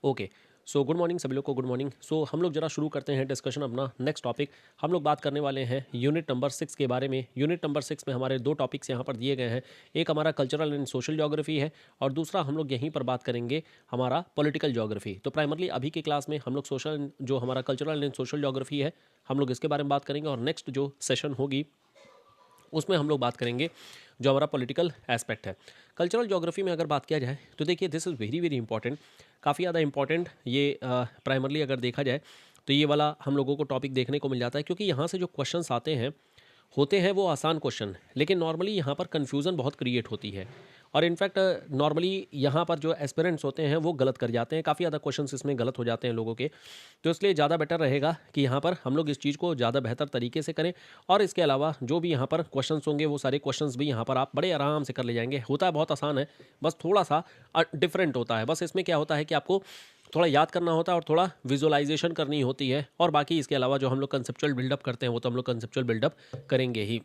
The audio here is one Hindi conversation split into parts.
ओके। सो गुड मॉर्निंग सभी लोग को, गुड मॉर्निंग। सो हम लोग जरा शुरू करते हैं डिस्कशन अपना नेक्स्ट टॉपिक। हम लोग बात करने वाले हैं यूनिट नंबर 6 के बारे में। यूनिट नंबर 6 में हमारे दो टॉपिक्स यहाँ पर दिए गए हैं। एक हमारा कल्चरल एंड सोशल ज्योग्राफी है और दूसरा हम लोग यहीं पर बात करेंगे हमारा पॉलिटिकल ज्योग्राफी। तो प्राइमरली अभी की क्लास में हम लोग सोशल जो हमारा कल्चरल एंड सोशल ज्योग्राफी है हम लोग इसके बारे में बात करेंगे और नेक्स्ट जो सेशन होगी उसमें हम लोग बात करेंगे जो हमारा पॉलिटिकल एस्पेक्ट है। कल्चरल ज्योग्राफी में अगर बात किया जाए तो देखिए this is very very important, काफ़ी ज़्यादा इंपॉर्टेंट। ये प्राइमरली अगर देखा जाए तो ये वाला हम लोगों को टॉपिक देखने को मिल जाता है क्योंकि यहाँ से जो क्वेश्चंस आते हैं होते हैं वो आसान क्वेश्चन, लेकिन नॉर्मली यहाँ पर कन्फ्यूज़न बहुत क्रिएट होती है और इनफैक्ट नॉर्मली यहाँ पर जो एस्पिरेंट्स होते हैं वो गलत कर जाते हैं। काफ़ी ज़्यादा क्वेश्चंस इसमें गलत हो जाते हैं लोगों के। तो इसलिए ज़्यादा बेटर रहेगा कि यहाँ पर हम लोग इस चीज़ को ज़्यादा बेहतर तरीके से करें और इसके अलावा जो भी यहाँ पर क्वेश्चंस होंगे वो सारे क्वेश्चंस भी यहाँ पर आप बड़े आराम से कर ले जाएंगे। होता है बहुत आसान है, बस थोड़ा सा डिफरेंट होता है। बस इसमें क्या होता है कि आपको थोड़ा याद करना होता है और थोड़ा विजुअलाइजेशन करनी होती है और बाकी इसके अलावा जो हम लोग कंसेप्चुअल बिल्डअप करते हैं वो तो हम लोग कंसेप्चुअल बिल्डअप करेंगे ही।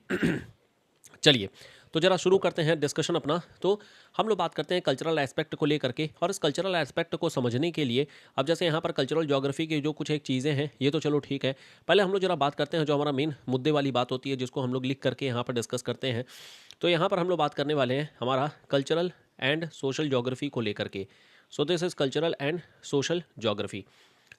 चलिए तो जरा शुरू करते हैं डिस्कशन अपना। तो हम लोग बात करते हैं कल्चरल एस्पेक्ट को लेकर के और इस कल्चरल एस्पेक्ट को समझने के लिए अब जैसे यहाँ पर कल्चरल ज्योग्राफी की जो कुछ एक चीज़ें हैं ये तो चलो ठीक है। पहले हम लोग जरा बात करते हैं जो हमारा मेन मुद्दे वाली बात होती है जिसको हम लोग लिख करके यहाँ पर डिस्कस करते हैं। तो यहाँ पर हम लोग बात करने वाले हैं हमारा कल्चरल एंड सोशल ज्योग्राफी को लेकर के। So this is cultural and social geography.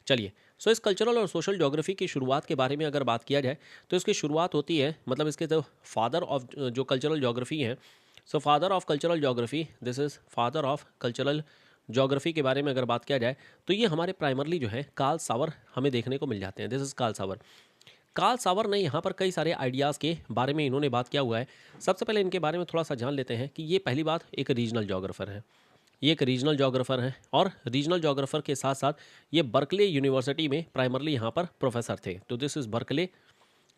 चलिए सो इस कल्चरल और सोशल ज्योग्राफी की शुरुआत के बारे में अगर बात किया जाए तो इसकी शुरुआत होती है, मतलब इसके जो फादर ऑफ जो कल्चरल ज्योग्राफी हैं, so father of cultural geography, this is father of cultural geography के बारे में अगर बात किया जाए तो ये हमारे प्राइमरली जो है कार्ल सावर हमें देखने को मिल जाते हैं। This is Carl Sauer. Carl Sauer ने यहाँ पर कई सारे आइडियाज़ के बारे में इन्होंने बात किया हुआ है। सबसे पहले इनके बारे में थोड़ा सा जान लेते हैं कि ये पहली बात एक रीजनल जोग्राफर है। ये एक रीजनल जोग्राफर हैं और रीजनल जोग्राफर के साथ साथ ये बर्कले यूनिवर्सिटी में प्राइमरली यहाँ पर प्रोफेसर थे। तो दिस इज़ बर्कले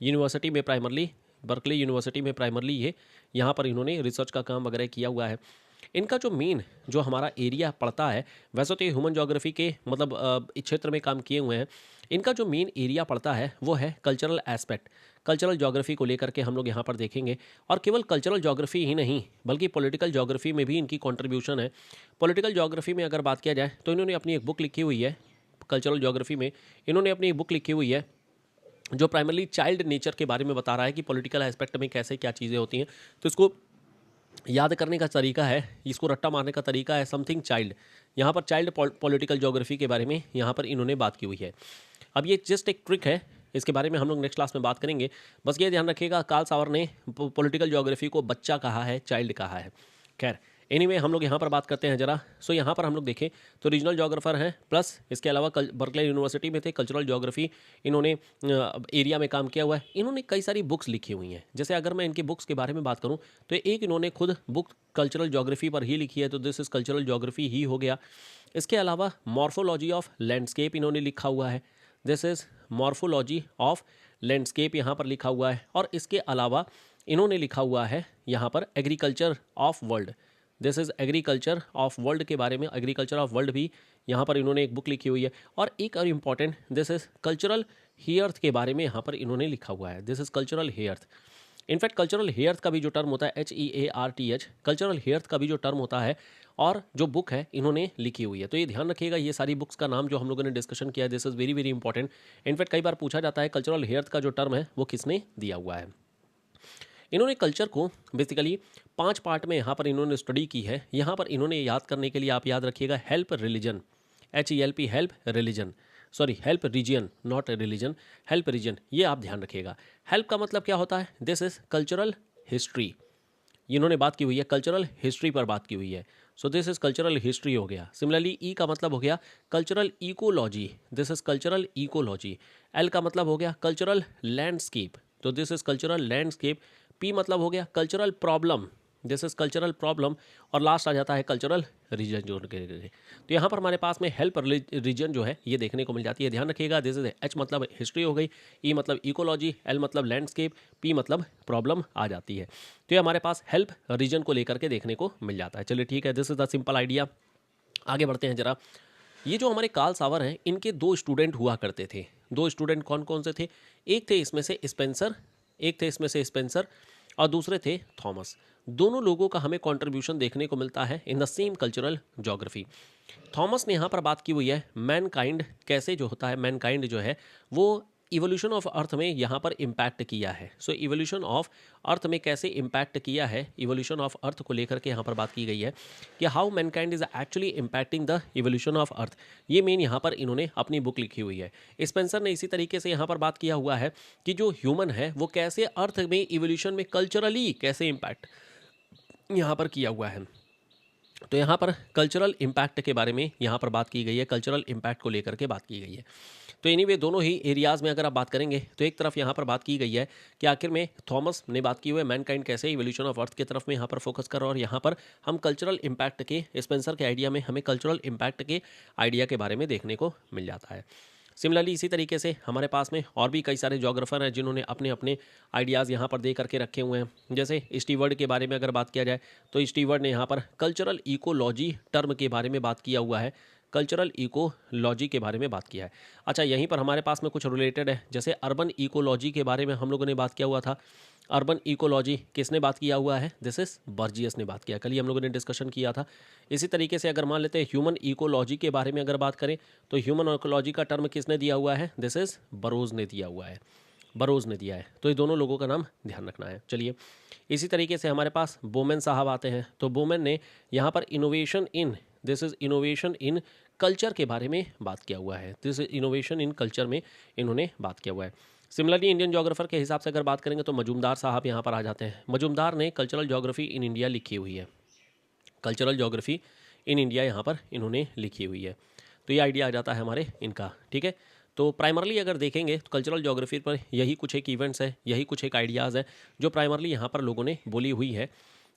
यूनिवर्सिटी में प्राइमरली, बर्कले यूनिवर्सिटी में प्राइमरली ये यहाँ पर इन्होंने रिसर्च का काम वगैरह किया हुआ है। इनका जो मेन जो हमारा एरिया पड़ता है, वैसे तो ये ह्यूमन ज्योग्राफी के मतलब इस क्षेत्र में काम किए हुए हैं। इनका जो मेन एरिया पड़ता है वो है कल्चरल एस्पेक्ट। कल्चरल ज्योग्राफी को लेकर के हम लोग यहाँ पर देखेंगे और केवल कल्चरल ज्योग्राफी ही नहीं बल्कि पॉलिटिकल ज्योग्राफी में भी इनकी कंट्रीब्यूशन है। पॉलिटिकल ज्योग्राफी में अगर बात किया जाए तो इन्होंने अपनी एक बुक लिखी हुई है। कल्चरल ज्योग्राफी में इन्होंने अपनी एक बुक लिखी हुई है जो प्राइमरली चाइल्ड नेचर के बारे में बता रहा है कि पॉलिटिकल एस्पेक्ट में कैसे क्या चीज़ें होती हैं। तो इसको याद करने का तरीका है, इसको रट्टा मारने का तरीका है समथिंग चाइल्ड। यहाँ पर चाइल्ड पॉलिटिकल ज्योग्राफी के बारे में यहाँ पर इन्होंने बात की हुई है। अब ये जस्ट एक ट्रिक है, इसके बारे में हम लोग नेक्स्ट क्लास में बात करेंगे। बस ये ध्यान रखिएगा कार्ल सावर ने पॉलिटिकल ज्योग्राफी को बच्चा कहा है, चाइल्ड कहा है। खैर एनीवे हम लोग यहाँ पर बात करते हैं जरा। सो यहाँ पर हम लोग देखें तो रीजनल ज्योग्राफर हैं प्लस इसके अलावा बर्कले यूनिवर्सिटी में थे। कल्चरल ज्योग्राफी इन्होंने एरिया में काम किया हुआ है। इन्होंने कई सारी बुक्स लिखी हुई हैं। जैसे अगर मैं इनकी बुक्स के बारे में बात करूँ तो एक इन्होंने खुद बुक कल्चरल ज्योग्राफी पर ही लिखी है, तो दिस इज़ कल्चरल ज्योग्राफी ही हो गया। इसके अलावा मॉर्फोलॉजी ऑफ लैंडस्केप इन्होंने लिखा हुआ है। This is morphology of landscape यहाँ पर लिखा हुआ है। और इसके अलावा इन्होंने लिखा हुआ है यहाँ पर agriculture of world. This is agriculture of world के बारे में, एग्रीकल्चर ऑफ वर्ल्ड भी यहाँ पर इन्होंने एक बुक लिखी हुई है। और एक और important this is cultural hearth के बारे में यहाँ पर इन्होंने लिखा हुआ है। This is cultural hearth. In fact cultural hearth का भी जो टर्म होता है HEARTH, कल्चरल हेयर्थ का भी जो टर्म होता है और जो बुक है इन्होंने लिखी हुई है। तो ये ध्यान रखिएगा, ये सारी बुक्स का नाम जो हम लोगों ने डिस्कशन किया है this is very very important. In fact कई बार पूछा जाता है कल्चरल हेयर्थ का जो टर्म है वो किसने दिया हुआ है। इन्होंने कल्चर को बेसिकली 5 पार्ट में यहाँ पर इन्होंने स्टडी की है। यहाँ पर इन्होंने याद करने के लिए आप याद रखिएगा help religion, HELP help religion, sorry help reason not religion, help reason, ये आप ध्यान रखिएगा। हेल्प का मतलब क्या होता है, दिस इज कल्चरल हिस्ट्री। इन्होंने बात की हुई है कल्चरल हिस्ट्री पर बात की हुई है। So this is cultural history हो गया। सिमिलरली ई का मतलब हो गया cultural ecology, this is cultural ecology. L का मतलब हो गया कल्चरल लैंडस्केप, तो this is cultural landscape. P मतलब हो गया cultural problem, this is cultural problem. और लास्ट आ जाता है कल्चरल रीजन जो तो यहाँ पर हमारे पास में हेल्प रीजन जो है ये देखने को मिल जाती है। ध्यान रखिएगा दिस इज H मतलब हिस्ट्री हो गई, ई मतलब इकोलॉजी, एल मतलब लैंडस्केप, पी मतलब प्रॉब्लम आ जाती है। तो ये हमारे पास हेल्प रीजन को लेकर के देखने को मिल जाता है। चलिए ठीक है, this is the simple idea. आगे बढ़ते हैं जरा। ये जो हमारे कार्ल सावर हैं इनके 2 स्टूडेंट हुआ करते थे। 2 स्टूडेंट कौन कौन से थे, एक थे इसमें से स्पेंसर, एक थे इसमें से स्पेंसर और दूसरे थे थॉमस। दोनों लोगों का हमें कंट्रीब्यूशन देखने को मिलता है in the same cultural geography. Thomas ने यहाँ पर बात की हुई है मैनकाइंड कैसे जो होता है, मैनकाइंड जो है वो इवोल्यूशन ऑफ अर्थ में यहाँ पर इम्पैक्ट किया है। सो इवोल्यूशन ऑफ अर्थ में कैसे इम्पैक्ट किया है, इवोल्यूशन ऑफ अर्थ को लेकर के यहाँ पर बात की गई है कि how Mankind is actually impacting the evolution of earth. ये मेन यहाँ पर इन्होंने अपनी बुक लिखी हुई है। स्पेंसर ने इसी तरीके से यहाँ पर बात किया हुआ है कि जो ह्यूमन है वो कैसे अर्थ में इवोल्यूशन में कल्चरली कैसे इम्पैक्ट यहाँ पर किया हुआ है। तो यहाँ पर कल्चरल इम्पैक्ट के बारे में यहाँ पर बात की गई है, कल्चरल इम्पैक्ट को लेकर के बात की गई है। तो एनीवे दोनों ही एरियाज़ में अगर आप बात करेंगे तो एक तरफ यहाँ पर बात की गई है कि आखिर में थॉमस ने बात की हुई है मैनकाइंड कैसे इवोल्यूशन ऑफ अर्थ की तरफ में यहाँ पर फोकस कर, और यहाँ पर हम कल्चरल इम्पैक्ट के, स्पेंसर के आइडिया में हमें कल्चरल इम्पैक्ट के आइडिया के बारे में देखने को मिल जाता है। सिमिलरली इसी तरीके से हमारे पास में और भी कई सारे जोग्राफर हैं जिन्होंने अपने अपने आइडियाज़ यहाँ पर दे करके रखे हुए हैं। जैसे स्टीवर्ड के बारे में अगर बात किया जाए तो स्टीवर्ड ने यहाँ पर कल्चरल इकोलॉजी टर्म के बारे में बात किया हुआ है, कल्चरल इकोलॉजी के बारे में बात किया है। अच्छा, यहीं पर हमारे पास में कुछ रिलेटेड है, जैसे अर्बन इकोलॉजी के बारे में हम लोगों ने बात किया हुआ था। अर्बन इकोलॉजी किसने बात किया हुआ है? दिस इज बर्जियस ने बात किया, कल ही हम लोगों ने डिस्कशन किया था। इसी तरीके से अगर मान लेते हैं ह्यूमन इकोलॉजी के बारे में अगर बात करें तो ह्यूमन इकोलॉजी का टर्म किसने दिया हुआ है? दिस इज बरोज ने दिया हुआ है, बरोज ने दिया है। तो ये दोनों लोगों का नाम ध्यान रखना है। चलिए, इसी तरीके से हमारे पास बोमेन साहब आते हैं। तो बोमेन ने यहाँ पर innovation in, this is innovation in culture के बारे में बात किया हुआ है। This is innovation in culture में इन्होंने बात किया हुआ है। सिमिलरली इंडियन जोग्राफर के हिसाब से अगर बात करेंगे तो मजूमदार साहब यहाँ पर आ जाते हैं। मजूमदार ने कल्चरल जोग्राफी इन इंडिया लिखी हुई है, कल्चरल जोग्राफी इन इंडिया यहाँ पर इन्होंने लिखी हुई है। तो ये आइडिया आ जाता है हमारे इनका, ठीक है। तो प्राइमरली अगर देखेंगे तो कल्चरल जोग्राफी पर यही कुछ एक इवेंट्स है, यही कुछ एक आइडियाज़ है जो प्राइमरली यहाँ पर लोगों ने बोली हुई है।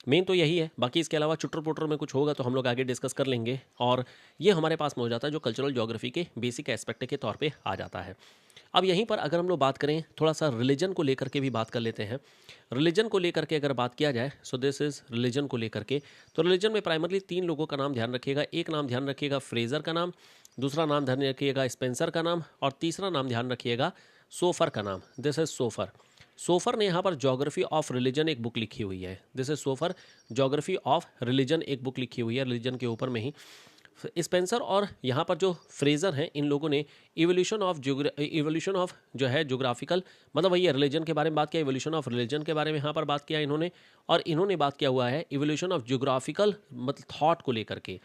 मेन तो यही है, बाकी इसके अलावा चुटर पुटर में कुछ होगा तो हम लोग आगे डिस्कस कर लेंगे। और ये हमारे पास में हो जाता है जो कल्चरल जोग्राफी के बेसिक एस्पेक्ट के तौर पे आ जाता है। अब यहीं पर अगर हम लोग बात करें थोड़ा सा रिलीजन को लेकर के भी बात कर लेते हैं। रिलीजन को लेकर के अगर बात किया जाए, सो दिस इज रिलीजन को लेकर के, तो रिलीजन में प्राइमरली 3 लोगों का नाम ध्यान रखिएगा। एक नाम ध्यान रखिएगा फ्रेजर का नाम, दूसरा नाम ध्यान रखिएगा स्पेंसर का नाम, और तीसरा नाम ध्यान रखिएगा सोफर का नाम। This is so far. सोफर ने यहाँ पर जोग्राफी ऑफ रिलीजन एक बुक लिखी हुई है। This is so far, geography of religion एक बुक लिखी हुई है रिलीजन के ऊपर में ही। स्पेंसर और यहाँ पर जो फ्रेजर हैं, इन लोगों ने इवोल्यूशन ऑफ जो है जोग्राफिकल, मतलब वही है रिलीजन के बारे में बात किया, इवोल्यूशन ऑफ रिलीजन के बारे में यहाँ पर बात किया इन्होंने। और इन्होंने बात किया हुआ है इवोल्यूशन ऑफ जोग्राफिकल मतलब थॉट को लेकर के,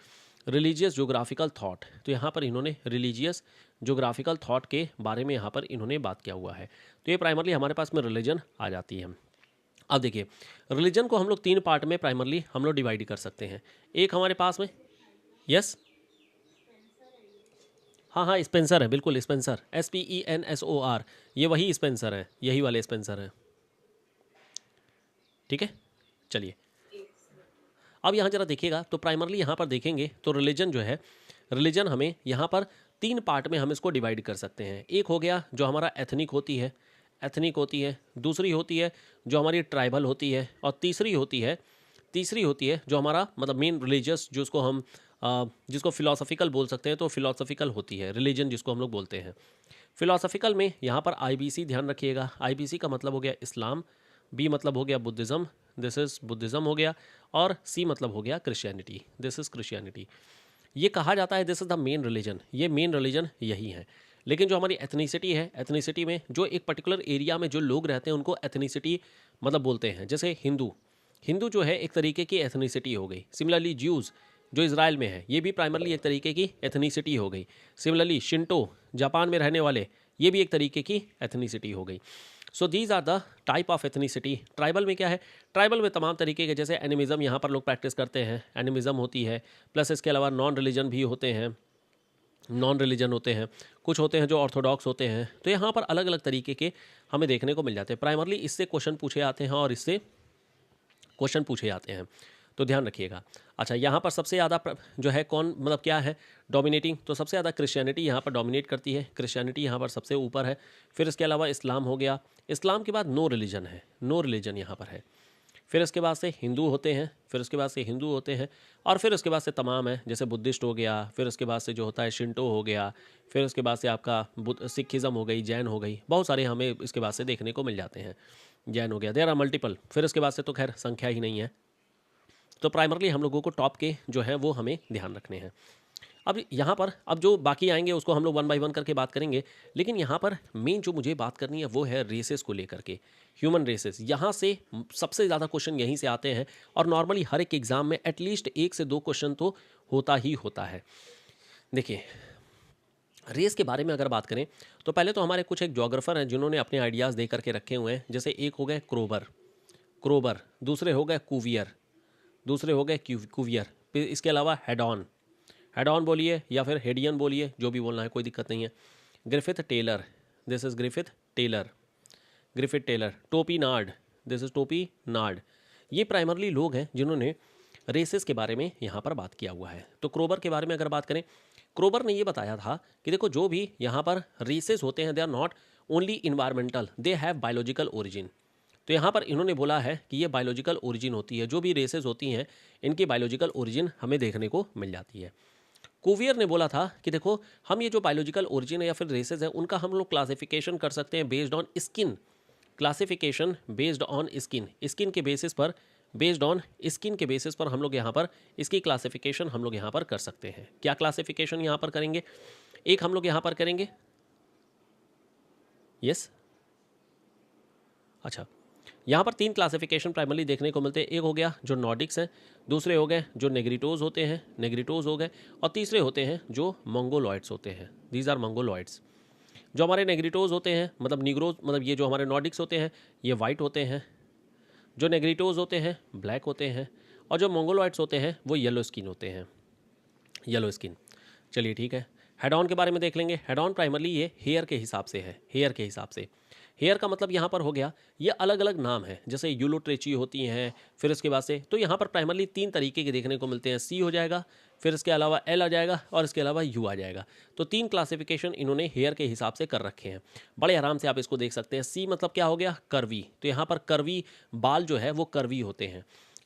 रिलीजियस जोग्राफिकल थॉट। तो यहाँ पर इन्होंने रिलीजियस जोग्राफिकल थॉट के बारे में यहाँ पर इन्होंने बात किया हुआ है। तो ये प्राइमरली हमारे पास में रिलीजन आ जाती है। अब देखिए, रिलीजन को हम लोग 3 पार्ट में प्राइमरली हम लोग डिवाइड कर सकते हैं। एक हमारे पास में, यस, हाँ हाँ स्पेंसर है, बिल्कुल स्पेंसर, SPENSOR, ये वही स्पेंसर है, यही वाले स्पेंसर हैं, ठीक है। चलिए, अब यहाँ जरा देखिएगा तो प्राइमरली यहाँ पर देखेंगे तो रिलीजन जो है, रिलीजन हमें यहाँ पर 3 पार्ट में हम इसको डिवाइड कर सकते हैं। एक हो गया जो हमारा एथनिक होती है, एथनिक होती है। दूसरी होती है जो हमारी ट्राइबल होती है, और तीसरी होती है जो हमारा मतलब मेन रिलीजियस, जो उसको हम जिसको फिलोसफिकल बोल सकते हैं, तो फिलोसफिकल होती है रिलीजन जिसको हम लोग बोलते हैं। फिलोसफिकल में यहाँ पर IBC ध्यान रखिएगा। IBC का मतलब हो गया इस्लाम, B मतलब हो गया बुद्धिज़्म, दिस इज़ बुद्धिज़्म हो गया, और C मतलब हो गया क्रिश्चियनिटी, दिस इज़ क्रिश्चियनिटी। ये कहा जाता है this is the main religion, ये मेन रिलीजन यही है। लेकिन जो हमारी एथनिसिटी है, एथनिसिटी में जो एक पर्टिकुलर एरिया में जो लोग रहते हैं उनको एथनिसिटी मतलब बोलते हैं। जैसे हिंदू जो है एक तरीके की एथनिसिटी हो गई। सिमिलरली ज्यूज़ जो इज़राइल में है, ये भी प्राइमरली एक तरीके की एथनिसिटी हो गई। सिमिलरली शिंटो जापान में रहने वाले, ये भी एक तरीके की एथनिसिटी हो गई। So these are the type of ethnicity. Tribal में क्या है? ट्राइबल में तमाम तरीके के, जैसे एनिमिज़म यहाँ पर लोग प्रैक्टिस करते हैं, एनिमिज़म होती है, प्लस इसके अलावा नॉन रिलीजन भी होते हैं, नॉन रिलीजन होते हैं, कुछ होते हैं जो ऑर्थोडॉक्स होते हैं। तो यहाँ पर अलग अलग तरीके के हमें देखने को मिल जाते हैं। प्राइमरली इससे क्वेश्चन पूछे आते हैं और इससे क्वेश्चन पूछे जाते हैं, तो ध्यान रखिएगा। अच्छा, यहाँ पर सबसे ज़्यादा जो है कौन मतलब क्या है डोमिनेटिंग, तो सबसे ज़्यादा क्रिश्चियनिटी यहाँ पर डोमिनेट करती है, क्रिश्चियनिटी यहाँ पर सबसे ऊपर है। फिर इसके अलावा इस्लाम हो गया, इस्लाम के बाद नो रिलीजन है, नो रिलीजन यहाँ पर है। फिर इसके बाद से हिंदू होते हैं, फिर उसके बाद से हिंदू होते हैं, और फिर उसके बाद से तमाम है, जैसे बुद्धिस्ट हो गया, फिर उसके बाद से जो होता है शिंटो हो गया, फिर उसके बाद से आपका सिखिज़म हो गई, जैन हो गई, बहुत सारे हमें इसके बाद से देखने को मिल जाते हैं। जैन हो गया, देयर आर मल्टीपल, फिर उसके बाद से तो खैर संख्या ही नहीं है। तो प्राइमरली हम लोगों को टॉप के जो है वो हमें ध्यान रखने हैं। अब यहाँ पर अब जो बाकी आएंगे उसको हम लोग वन बाय वन करके बात करेंगे, लेकिन यहाँ पर मेन जो मुझे बात करनी है वो है रेसेस को लेकर के, ह्यूमन रेसेस। यहाँ से सबसे ज़्यादा क्वेश्चन यहीं से आते हैं, और नॉर्मली हर एक एग्जाम में एटलीस्ट 1 से 2 क्वेश्चन तो होता ही होता है। देखिए, रेस के बारे में अगर बात करें तो पहले तो हमारे कुछ एक जोग्राफर हैं जिन्होंने अपने आइडियाज़ दे करके रखे हुए हैं। जैसे एक हो गए क्रोबर, दूसरे हो गए कुवियर, दूसरे हो गए कुवियर, फिर इसके अलावा हेड ऑन बोलिए या फिर हेडियन बोलिए, जो भी बोलना है कोई दिक्कत नहीं है। Griffith Taylor, this is Griffith Taylor. Topinard, this is Topinard. ये प्राइमरली लोग हैं जिन्होंने रेसेस के बारे में यहाँ पर बात किया हुआ है। तो क्रोबर के बारे में अगर बात करें, क्रोबर ने ये बताया था कि देखो जो भी यहाँ पर रेसेस होते हैं they are not only environmental, they have biological origin. तो यहाँ पर इन्होंने बोला है कि ये बायोलॉजिकल ओरिजिन होती है, जो भी रेसेस होती हैं इनकी बायोलॉजिकल ओरिजिन हमें देखने को मिल जाती है। कुवियर ने बोला था कि देखो हम ये जो बायोलॉजिकल ओरिजिन है या फिर रेसेस है उनका हम लोग क्लासिफिकेशन कर सकते हैं based on skin, classification based on skin के बेसिस पर, बेस्ड ऑन स्किन के बेसिस पर हम लोग यहाँ पर इसकी क्लासिफिकेशन हम लोग यहाँ पर कर सकते हैं। क्या क्लासिफिकेशन यहाँ पर करेंगे? एक हम लोग यहाँ पर करेंगे, यस, अच्छा, यहाँ पर 3 क्लासिफिकेशन प्राइमरली देखने को मिलते हैं। एक हो गया जो नॉर्डिक्स हैं, दूसरे हो गए जो नेग्रिटोज होते हैं, नेग्रिटोज हो गए, और तीसरे होते हैं जो मंगोलॉइड्स होते हैं, दीज आर मंगोलॉइड्स। जो हमारे नेग्रिटोज होते हैं मतलब नीग्रोज, मतलब ये जो हमारे नॉर्डिक्स होते हैं ये वाइट होते हैं, जो नेग्रिटोज होते हैं ब्लैक होते हैं, और जो मंगोलॉइड्स होते हैं वो येलो स्किन होते हैं, येलो स्किन। चलिए ठीक है, हेड ऑन के बारे में देख लेंगे। हेड ऑन प्राइमरली ये हेयर के हिसाब से है, हेयर के हिसाब से। हेयर का मतलब यहाँ पर हो गया, ये अलग अलग नाम है, जैसे यूलोट्रेची होती हैं, फिर उसके बाद से तो यहाँ पर प्राइमरली 3 तरीके के देखने को मिलते हैं। सी हो जाएगा, फिर इसके अलावा एल आ जाएगा, और इसके अलावा यू आ जाएगा। तो 3 क्लासिफिकेशन इन्होंने हेयर के हिसाब से कर रखे हैं। बड़े आराम से आप इसको देख सकते हैं। सी मतलब क्या हो गया? कर्वी, तो यहाँ पर कर्वी बाल जो है वो कर्वी होते हैं।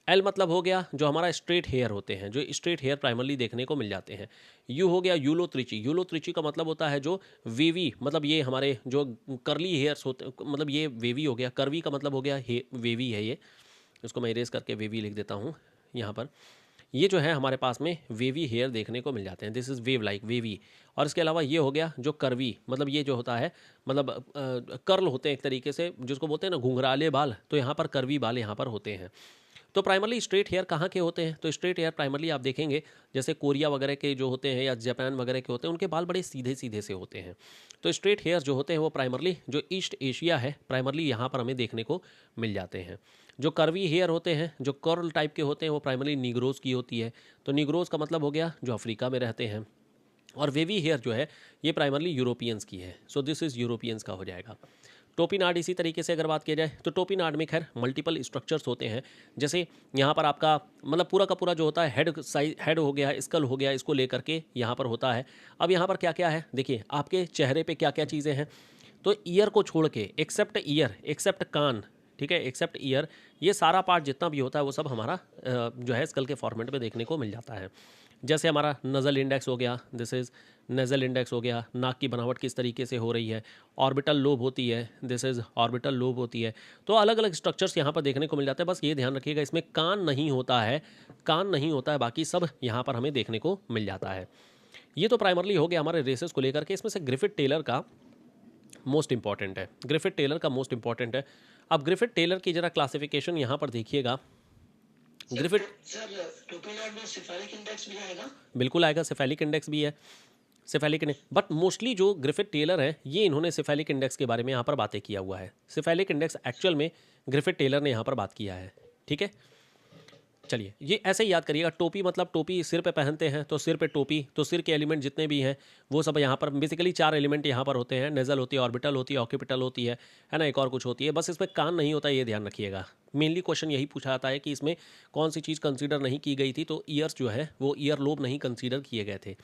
एल मतलब हो गया जो हमारा स्ट्रेट हेयर होते हैं, जो स्ट्रेट हेयर प्राइमरली देखने को मिल जाते हैं। यू हो गया यूलोत्रिची, यूलोत्रिची का मतलब होता है जो वेवी, मतलब ये हमारे जो करली हेयर्स होते, मतलब ये वेवी हो गया। कर्वी का मतलब हो गया वेवी है ये, इसको मैं इरेज करके वेवी लिख देता हूँ यहाँ पर। ये जो है हमारे पास में वेवी हेयर देखने को मिल जाते हैं, this is wave like, wavy. और इसके अलावा ये हो गया जो कर्वी, मतलब ये जो होता है मतलब कर्ल होते हैं एक तरीके से, जिसको बोलते हैं ना घुंघराले बाल, तो यहाँ पर कर्वी बाल यहाँ पर होते हैं। तो प्राइमरली स्ट्रेट हेयर कहाँ के होते हैं? तो स्ट्रेट हेयर प्राइमरली आप देखेंगे जैसे कोरिया वगैरह के जो होते हैं या जापान वगैरह के होते हैं, उनके बाल बड़े सीधे सीधे से होते हैं। तो स्ट्रेट हेयर जो होते हैं वो प्राइमरली जो ईस्ट एशिया है प्राइमरली यहाँ पर हमें देखने को मिल जाते हैं। जो कर्वी हेयर होते हैं, जो कर्ल टाइप के होते हैं, वो प्राइमरली निग्रोज की होती है। तो निग्रोज का मतलब हो गया जो अफ्रीका में रहते हैं। और वेवी हेयर जो है ये प्राइमरली यूरोपियंस की है, सो दिस इज़ यूरोपियंस का हो जाएगा। टोपीनाड इसी तरीके से अगर बात की जाए तो टोपीनाड में खैर मल्टीपल स्ट्रक्चर्स होते हैं। जैसे यहाँ पर आपका मतलब पूरा का पूरा जो होता है हेड साइज, हेड हो गया, स्कल हो गया, इसको लेकर के यहाँ पर होता है। अब यहाँ पर क्या क्या है देखिए, आपके चेहरे पे क्या क्या चीज़ें हैं। तो ईयर को छोड़ के, एक्सेप्ट ईयर, एक्सेप्ट कान, ठीक है, एक्सेप्ट ईयर, ये सारा पार्ट जितना भी होता है वो सब हमारा जो है स्कल के फॉर्मेट में देखने को मिल जाता है। जैसे हमारा नज़ल इंडेक्स हो गया, दिस इज़ नेज़ल इंडेक्स हो गया, नाक की बनावट किस तरीके से हो रही है। ऑर्बिटल लोब होती है, दिस इज़ ऑर्बिटल लोब होती है। तो अलग अलग स्ट्रक्चर्स यहाँ पर देखने को मिल जाते हैं। बस ये ध्यान रखिएगा इसमें कान नहीं होता है, कान नहीं होता है, बाकी सब यहाँ पर हमें देखने को मिल जाता है। ये तो प्राइमरली हो गया हमारे रेसेस को लेकर के। इसमें से ग्रिफिथ टेलर का मोस्ट इंपॉर्टेंट है, ग्रिफिथ टेलर का मोस्ट इंपॉर्टेंट है। अब ग्रिफिथ टेलर की जरा क्लासिफिकेशन यहाँ पर देखिएगा। ग्रिफिथ टोपीनाड में सिफेलिक इंडेक्स भी आएगा, बिल्कुल आएगा, सिफेलिक इंडेक्स भी है, सिफेलिक इंडेक्स। बट मोस्टली जो ग्रिफिथ टेलर है ये इन्होंने सिफेलिक इंडेक्स के बारे में यहाँ पर बातें किया हुआ है। सिफेलिक इंडेक्स एक्चुअल में ग्रिफिथ टेलर ने यहाँ पर बात किया है, ठीक है। चलिए ये ऐसे ही याद करिएगा। टोपी मतलब टोपी सिर पे पहनते हैं, तो सिर पे टोपी, तो सिर के एलिमेंट जितने भी हैं वो सब यहाँ पर बेसिकली 4 एलिमेंट यहाँ पर होते हैं। नेज़ल होती है, ऑर्बिटल होती है, ऑक्यूपिटल होती है ना, एक और कुछ होती है। बस इसमें कान नहीं होता, ये ध्यान रखिएगा। मेनली क्वेश्चन यही पूछा जाता है कि इसमें कौन सी चीज़ कंसीडर नहीं की गई थी, तो ईयर्स जो है वो ईयर लोब नहीं कंसीडर किए गए थे।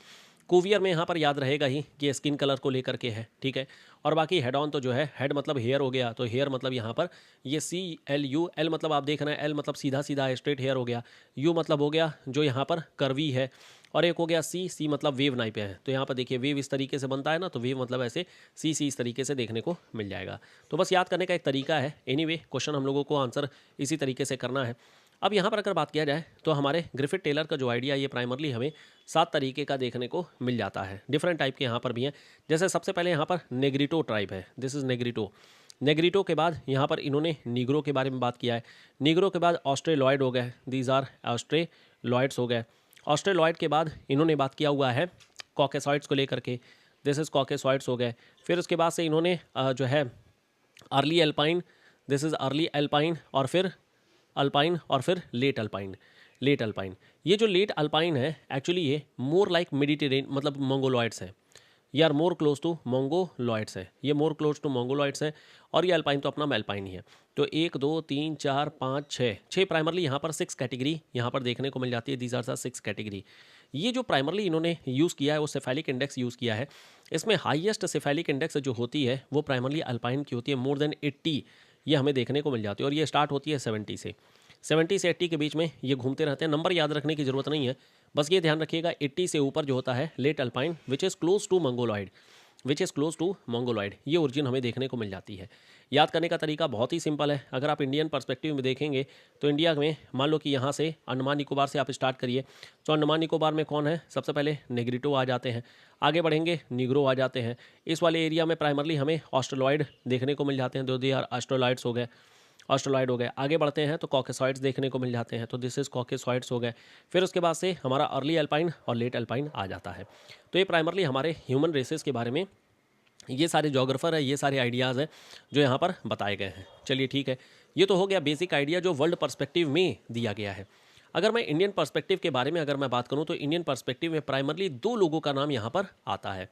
कुवियर में यहाँ पर याद रहेगा ही कि स्किन कलर को लेकर के है, ठीक है। और बाकी हेड ऑन तो जो है, हेड मतलब हेयर हो गया, तो हेयर मतलब यहाँ पर ये CLU, एल मतलब आप देख रहे हैं, एल मतलब सीधा सीधा है, स्ट्रेट हेयर हो गया, यू मतलब हो गया जो यहाँ पर कर्वी है, और एक हो गया सी, सी मतलब वेव नाइप पे है। तो यहाँ पर देखिए वेव इस तरीके से बनता है ना, तो वेव मतलब ऐसे सी सी इस तरीके से देखने को मिल जाएगा। तो बस याद करने का एक तरीका है। एनीवे क्वेश्चन हम लोगों को आंसर इसी तरीके से करना है। अब यहाँ पर अगर बात किया जाए तो हमारे ग्रिफिथ टेलर का जो आइडिया ये प्राइमरली हमें 7 तरीके का देखने को मिल जाता है। डिफरेंट टाइप के यहाँ पर भी हैं। जैसे सबसे पहले यहाँ पर नेग्रिटो ट्राइब है, दिस इज़ नेग्रिटो। नेग्रिटो के बाद यहाँ पर इन्होंने नीग्रो के बारे में बात किया है। नीग्रो के बाद ऑस्ट्रेलॉयड हो गए, दीज आर ऑस्ट्रेलॉयड्स हो गए। ऑस्ट्रेलॉयड के बाद इन्होंने बात किया हुआ है कॉकेसॉइड्स को लेकर के, दिस इज़ कॉकेसॉइड्स हो गए। फिर उसके बाद से इन्होंने जो है early alpine, this is early alpine, और फिर अल्पाइन, और फिर लेट अल्पाइन। लेट अल्पाइन, ये जो लेट अल्पाइन है एक्चुअली ये मोर लाइक मेडिटेरेन मतलब मंगोलॉइड्स हैं, ये आर मोर क्लोज टू मंगोलॉइड्स है, ये मोर क्लोज टू मंगोलॉइड्स है। और ये अल्पाइन तो अपना मेल्पाइन ही है। तो 1 2 3 4 5 6 प्राइमरली यहाँ पर 6 कैटेगरी यहाँ पर देखने को मिल जाती है। These are the 6 category. ये जो प्राइमरली इन्होंने यूज़ किया है वो सेफेलिक इंडेक्स यूज़ किया है। इसमें हाईएस्ट सेफेलिक इंडेक्स जो होती है वो प्राइमरली अल्पाइन की होती है, मोर देन 80 ये हमें देखने को मिल जाती है। और ये स्टार्ट होती है 70 से 80 के बीच में ये घूमते रहते हैं। नंबर याद रखने की ज़रूरत नहीं है, बस ये ध्यान रखिएगा 80 से ऊपर जो होता है late alpine which is close to Mongoloid, which is close to Mongoloid, ये ओरिजिन हमें देखने को मिल जाती है। याद करने का तरीका बहुत ही सिंपल है। अगर आप इंडियन पर्सपेक्टिव में देखेंगे तो इंडिया में मान लो कि यहाँ से अंडमान निकोबार से आप स्टार्ट करिए, तो अंडमान निकोबार में कौन है, सबसे पहले नेग्रिटो आ जाते हैं, आगे बढ़ेंगे नीग्रो आ जाते हैं। इस वाले एरिया में प्राइमरली हमें ऑस्ट्रेलॉइड देखने को मिल जाते हैं, दो दे आर ऑस्ट्रेलॉइड्स हो गए, ऑस्ट्रेलॉइड हो गए। आगे बढ़ते हैं तो कॉकेसॉइड्स देखने को मिल जाते हैं, तो दिस इज़ कॉकेसॉइड्स हो गए। फिर उसके बाद से हमारा अर्ली अल्पाइन और लेट अल्पाइन आ जाता है। तो ये प्राइमरली हमारे ह्यूमन रेसेस के बारे में ये सारे जोग्राफर है, ये सारे आइडियाज़ हैं जो यहाँ पर बताए गए हैं। चलिए ठीक है, ये तो हो गया बेसिक आइडिया जो वर्ल्ड पर्सपेक्टिव में दिया गया है। अगर मैं इंडियन पर्सपेक्टिव के बारे में अगर मैं बात करूँ तो इंडियन पर्सपेक्टिव में प्राइमरली 2 लोगों का नाम यहाँ पर आता है।